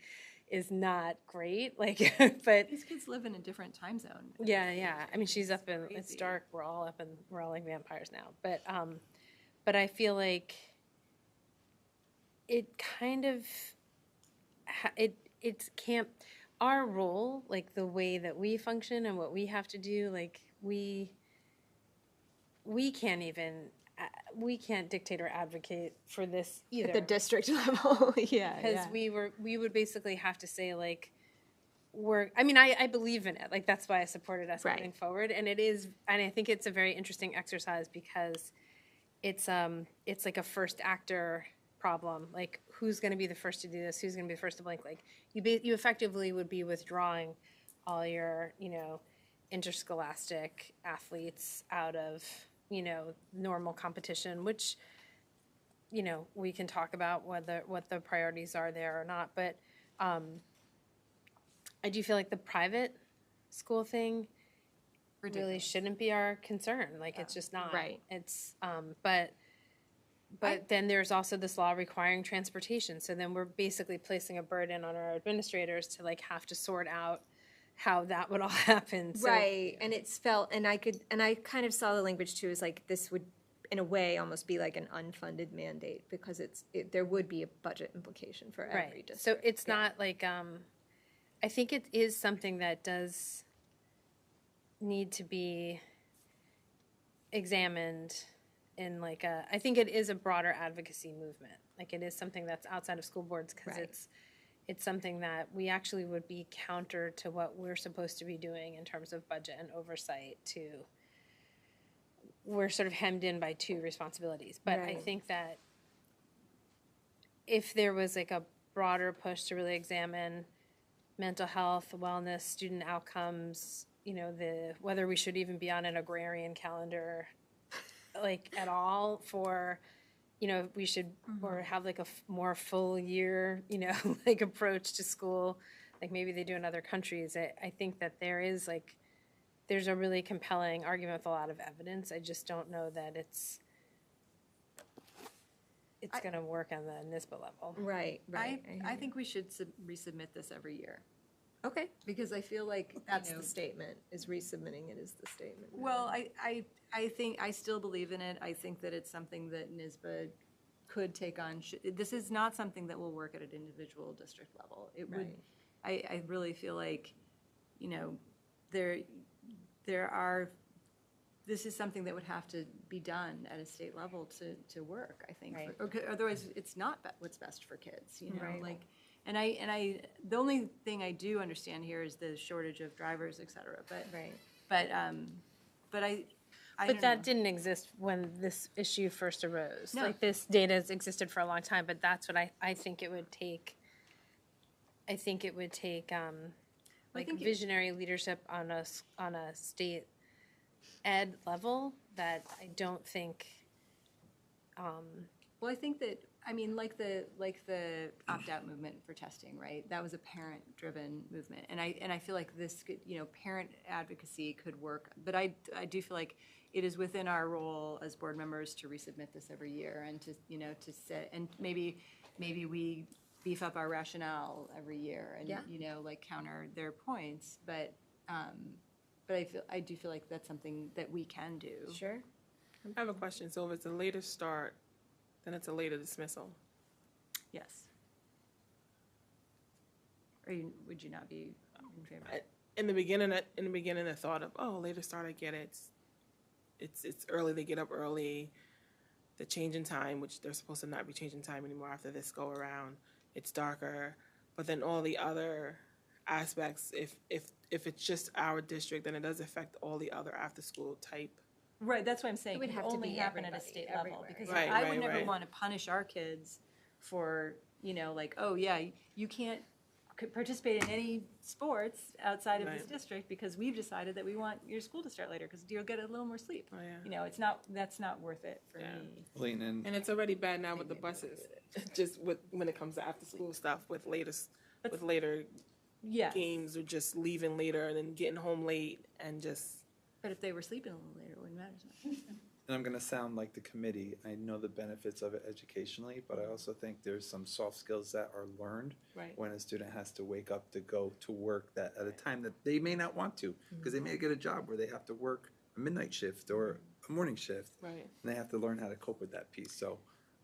is not great. But These kids live in a different time zone. yeah. I mean, she's up in, it's crazy. dark. We're all like vampires now. But I feel like it kind of, it can't, our role, like the way that we function and what we have to do, like we can't even, we can't dictate or advocate for this either. At the district level, yeah. Because we would basically have to say, like, I believe in it. Like, that's why I supported us Right. moving forward. And I think it's a very interesting exercise because it's like a first actor problem. Like, who's going to be the first to do this? Who's going to be the first to blink? Like, you effectively would be withdrawing all your, interscholastic athletes out of, normal competition, which, we can talk about what the priorities are there or not. But I do feel like the private school thing really shouldn't be our concern. Like, it's just not. Right. It's, but then there's also this law requiring transportation. So then we're basically placing a burden on our administrators to have to sort out how that would all happen. So, Right, and it's felt, and I kind of saw the language too, is like this would in a way, almost be like an unfunded mandate, because there would be a budget implication for every Right. district. So it's not like, I think it is something that does need to be examined in like I think it is a broader advocacy movement. Like it is something that's outside of school boards, because Right. it's something that we actually would be counter to what we're supposed to be doing in terms of budget and oversight. We're sort of hemmed in by two responsibilities. But I Right. think that if there was like a broader push to really examine mental health, wellness, student outcomes, whether we should even be on an agrarian calendar, like at all, for, we should, or have like a more full year, like approach to school, like maybe they do in other countries. I think that there's a really compelling argument with a lot of evidence. I just don't know that it's going to work on the Nisba level. Right, right. I think we should resubmit this every year, Okay, because I feel like, that's the statement, is resubmitting it is the statement. well, I think, I still believe in it. I think that it's something that NISBA could take on. This is not something that will work at an individual district level. It would, I really feel like, this is something that would have to be done at a state level to work, I think. Right. Otherwise, it's not what's best for kids, Right. like, and I, the only thing I do understand here is the shortage of drivers, et cetera, Right. but I But don't that know. didn't exist when this issue first arose. No. Like, this data has existed for a long time, but that's what I think it would take. I think it would take like think it- visionary leadership on a state ed level that I don't think. Well, I think that, I mean, like the opt-out movement for testing, right? That was a parent-driven movement, and I feel like this could, parent advocacy could work. But I do feel like it is within our role as board members to resubmit this every year, and to sit, and maybe we beef up our rationale every year, and Yeah. like counter their points. But I do feel like that's something that we can do. Sure. I have a question. So if it's a later start, then it's a later dismissal. Yes. Would you not be in favor? In the beginning, the thought of, oh, later start, I get it. It's early. They get up early. The change in time, which they're supposed to not be changing time anymore after this go around. It's darker, but then all the other aspects. If it's just our district, then it does affect all the other after school type. Right, that's what I'm saying. It would It have to only be happen at a everybody, state level, everywhere, because Right, I would right, never right. want to punish our kids for, like, oh, yeah, you can't participate in any sports outside of this Right. district because we've decided that we want your school to start later because you'll get a little more sleep. Oh, yeah. That's not worth it for Yeah. me. Lean in. And it's already bad now with the buses, just when it comes to after school stuff with later Yes, games or just leaving later and then getting home late and just. but if they were sleeping a little later, it wouldn't matter so much. And I'm going to sound like the committee. I know the benefits of it educationally, but I also think there's some soft skills that are learned Right. when a student has to wake up to go to work that at a time that they may not want to, because they may get a job where they have to work a midnight shift or a morning shift, Right. and they have to learn how to cope with that piece. So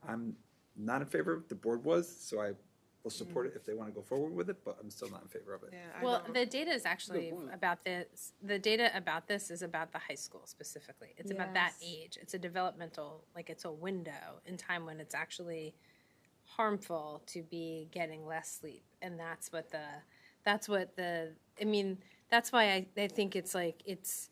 I'm not in favor of it. The board was, so I will support it if they want to go forward with it, but I'm still not in favor of it. Yeah. I Well, don't- the data is actually about this. The data about this is about the high school specifically. It's about that Yes. age. It's a developmental, like it's a window in time when it's actually harmful to be getting less sleep. And that's why I think it's like it's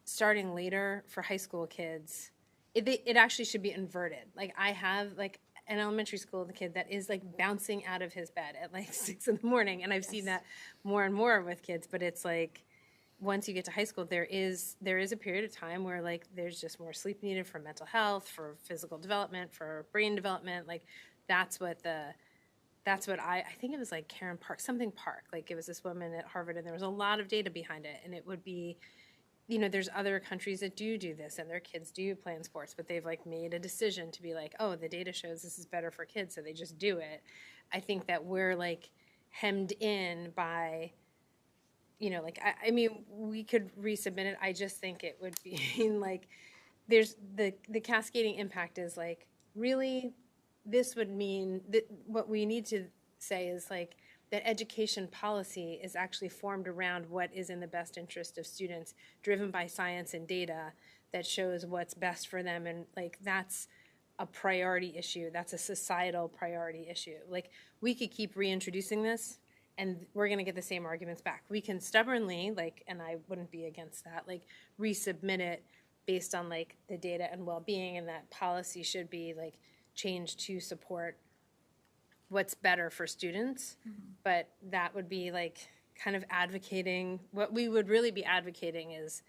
starting later for high school kids. It actually should be inverted. Like I have like an elementary school kid that is like bouncing out of his bed at like 6 a.m, and I've seen that more and more with kids. But it's like once you get to high school, there is a period of time where like there's just more sleep needed for mental health, for physical development, for brain development. Like that's what I think it was like Karen Park, something Park. Like it was this woman at Harvard, and there was a lot of data behind it, and it would be. There's other countries that do this and their kids do play in sports, but they've like made a decision to be like, oh, the data shows this is better for kids, so they just do it. I think that we're like hemmed in by, I mean, we could resubmit it. I just think it would be like there's the cascading impact is like, really, this would mean that what we need to say is like that education policy is actually formed around what is in the best interest of students, driven by science and data that shows what's best for them. And like, that's a priority issue. That's a societal priority issue. Like, we could keep reintroducing this and we're going to get the same arguments back. We can stubbornly, like, and I wouldn't be against that, like, resubmit it based on like the data and well-being, and that policy should be like changed to support what's better for students. But that would be like kind of advocating, what we would really be advocating is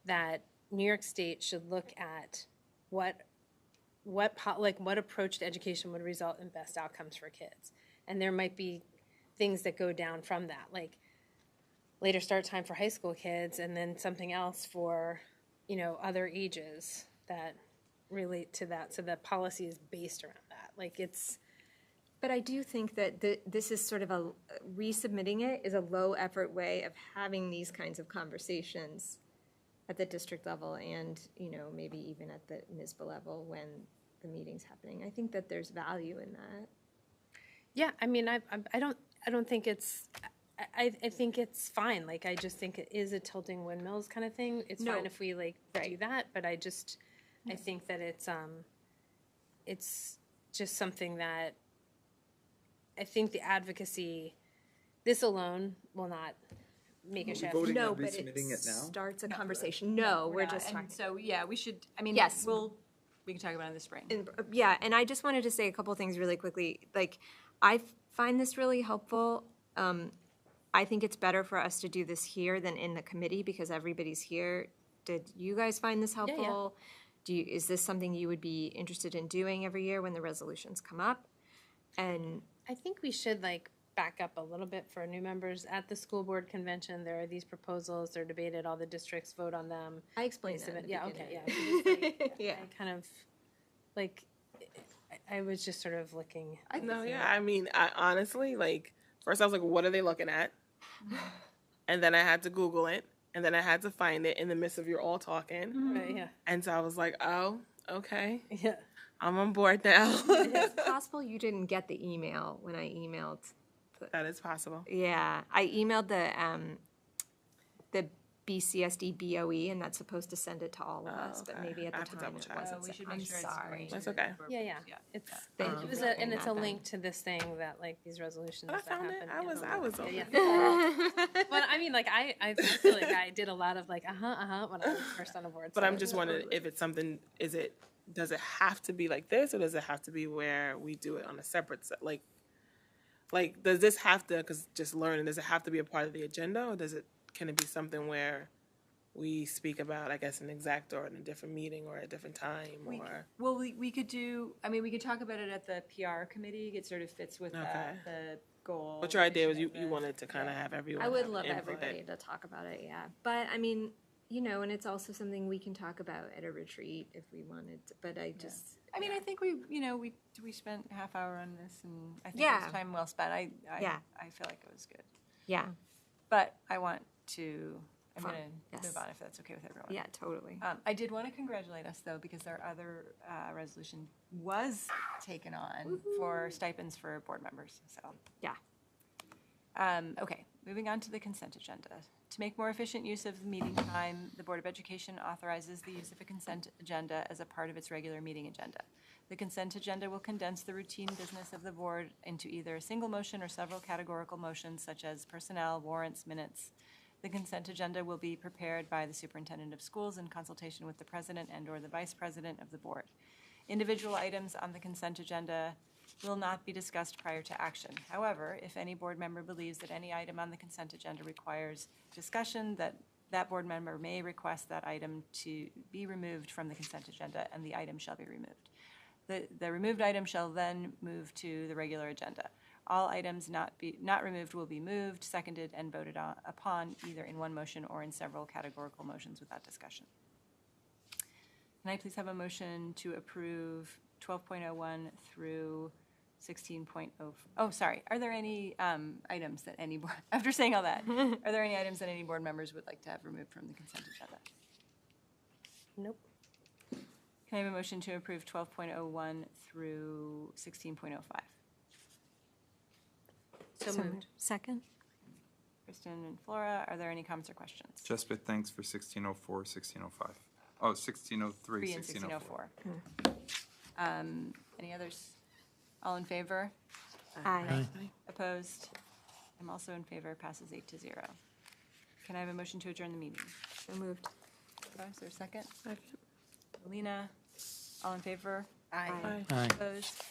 that New York State should look at what approach to education would result in best outcomes for kids. And there might be things that go down from that, like later start time for high school kids, and then something else for, you know, other ages that relate to that. So the policy is based around that. Like, it's. But I do think that this is sort of resubmitting it is a low effort way of having these kinds of conversations at the district level and, you know, maybe even at the Nisba level when the meeting's happening. I think that there's value in that. Yeah, I mean, I don't think it's. I think it's fine. Like, I just think it is a tilting windmills kind of thing. It's fine if we like do that, but I think that it's just something that I think the advocacy, this alone will not make a shift. voting No, on but resubmitting it now? starts a conversation. No, we're just talking. So, yeah, we should, I mean, Yes. we can talk about it in the spring. Yeah, and I just wanted to say a couple things really quickly. Like, I find this really helpful. I think it's better for us to do this here than in the committee because everybody's here. Did you guys find this helpful? Is this something you would be interested in doing every year when the resolutions come up? And I think we should like back up a little bit for new members. At the school board convention, there are these proposals. They're debated. All the districts vote on them. I explained that. They in the yeah. beginning. Okay. Yeah. Just, like, Yeah. I kind of like. I was just sort of looking. No, yeah. I mean, I honestly, like, first I was like, what are they looking at? And then I had to Google it. And then I had to find it in the midst of you're all talking. Right, yeah. And so I was like, oh, okay. Yeah. I'm on board now. It's possible you didn't get the email when I emailed. That is possible. Yeah, I emailed the BCSD BOE, and that's supposed to send it to all of us, but okay. maybe at I the have to time double it check. wasn't. We should I'm make sure sorry. it's. That's okay. Yeah. It's Thank it you was for and getting it's a that done. link to this thing that like these resolutions But I that found it. happen. I was over yeah. it. Well, I mean, like I feel like I did a lot of like when I was first on the board. But so I'm just wondering if it's something, does it have to be like this, or does it have to be where we do it on a separate set? Like, does this have to, because just learning, does it have to be a part of the agenda, or can it be something where we speak about, I guess, an exact or in a different meeting or at a different time, or? Well, we could do, I mean, we could talk about it at the PR committee. It sort of fits with Okay. the goal. But your idea was vision you of the- wanted to kind of have everyone. I would have love input. everybody to talk about it, yeah. But, I mean, you know, and it's also something we can talk about at a retreat if we wanted to, but I just. I mean, I think we spent a half hour on this, and I think it Yeah. was time well spent. I Yeah. feel like it was good. Yeah, But I want to, I'm Fine. going to Yes. move on if that's okay with everyone. yeah, totally. I did want to congratulate us, though, because our other resolution was taken on for stipends for board members, so. Yeah. Okay, moving on to the consent agenda. To make more efficient use of the meeting time, the Board of Education authorizes the use of a consent agenda as a part of its regular meeting agenda. The consent agenda will condense the routine business of the board into either a single motion or several categorical motions such as personnel, warrants, minutes. The consent agenda will be prepared by the superintendent of schools in consultation with the president and/or the vice president of the board. Individual items on the consent agenda will not be discussed prior to action. However, if any board member believes that any item on the consent agenda requires discussion, that board member may request that item to be removed from the consent agenda, and the item shall be removed. The removed item shall then move to the regular agenda. All items not removed will be moved, seconded, and voted upon either in one motion or in several categorical motions without discussion. Can I please have a motion to approve 12.01 through 16.0? Oh, sorry. Are there any items that any board, after saying all that, are there any items that any board members would like to have removed from the consent agenda? Nope. Can I have a motion to approve 12.01 through 16.05? So moved. Second? Kristen and Flora, are there any comments or questions? Just with thanks for 1604, 1605. Oh, 1603, 3 and 1604. 1604. Any others? All in favor? Aye. Opposed? I'm also in favor, passes 8-0. Can I have a motion to adjourn the meeting? So moved. Is there a second? Alina, all in favor? Aye. Aye. Opposed?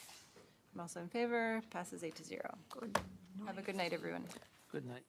I'm also in favor, passes 8-0. Good. Have a good night, everyone. Good night.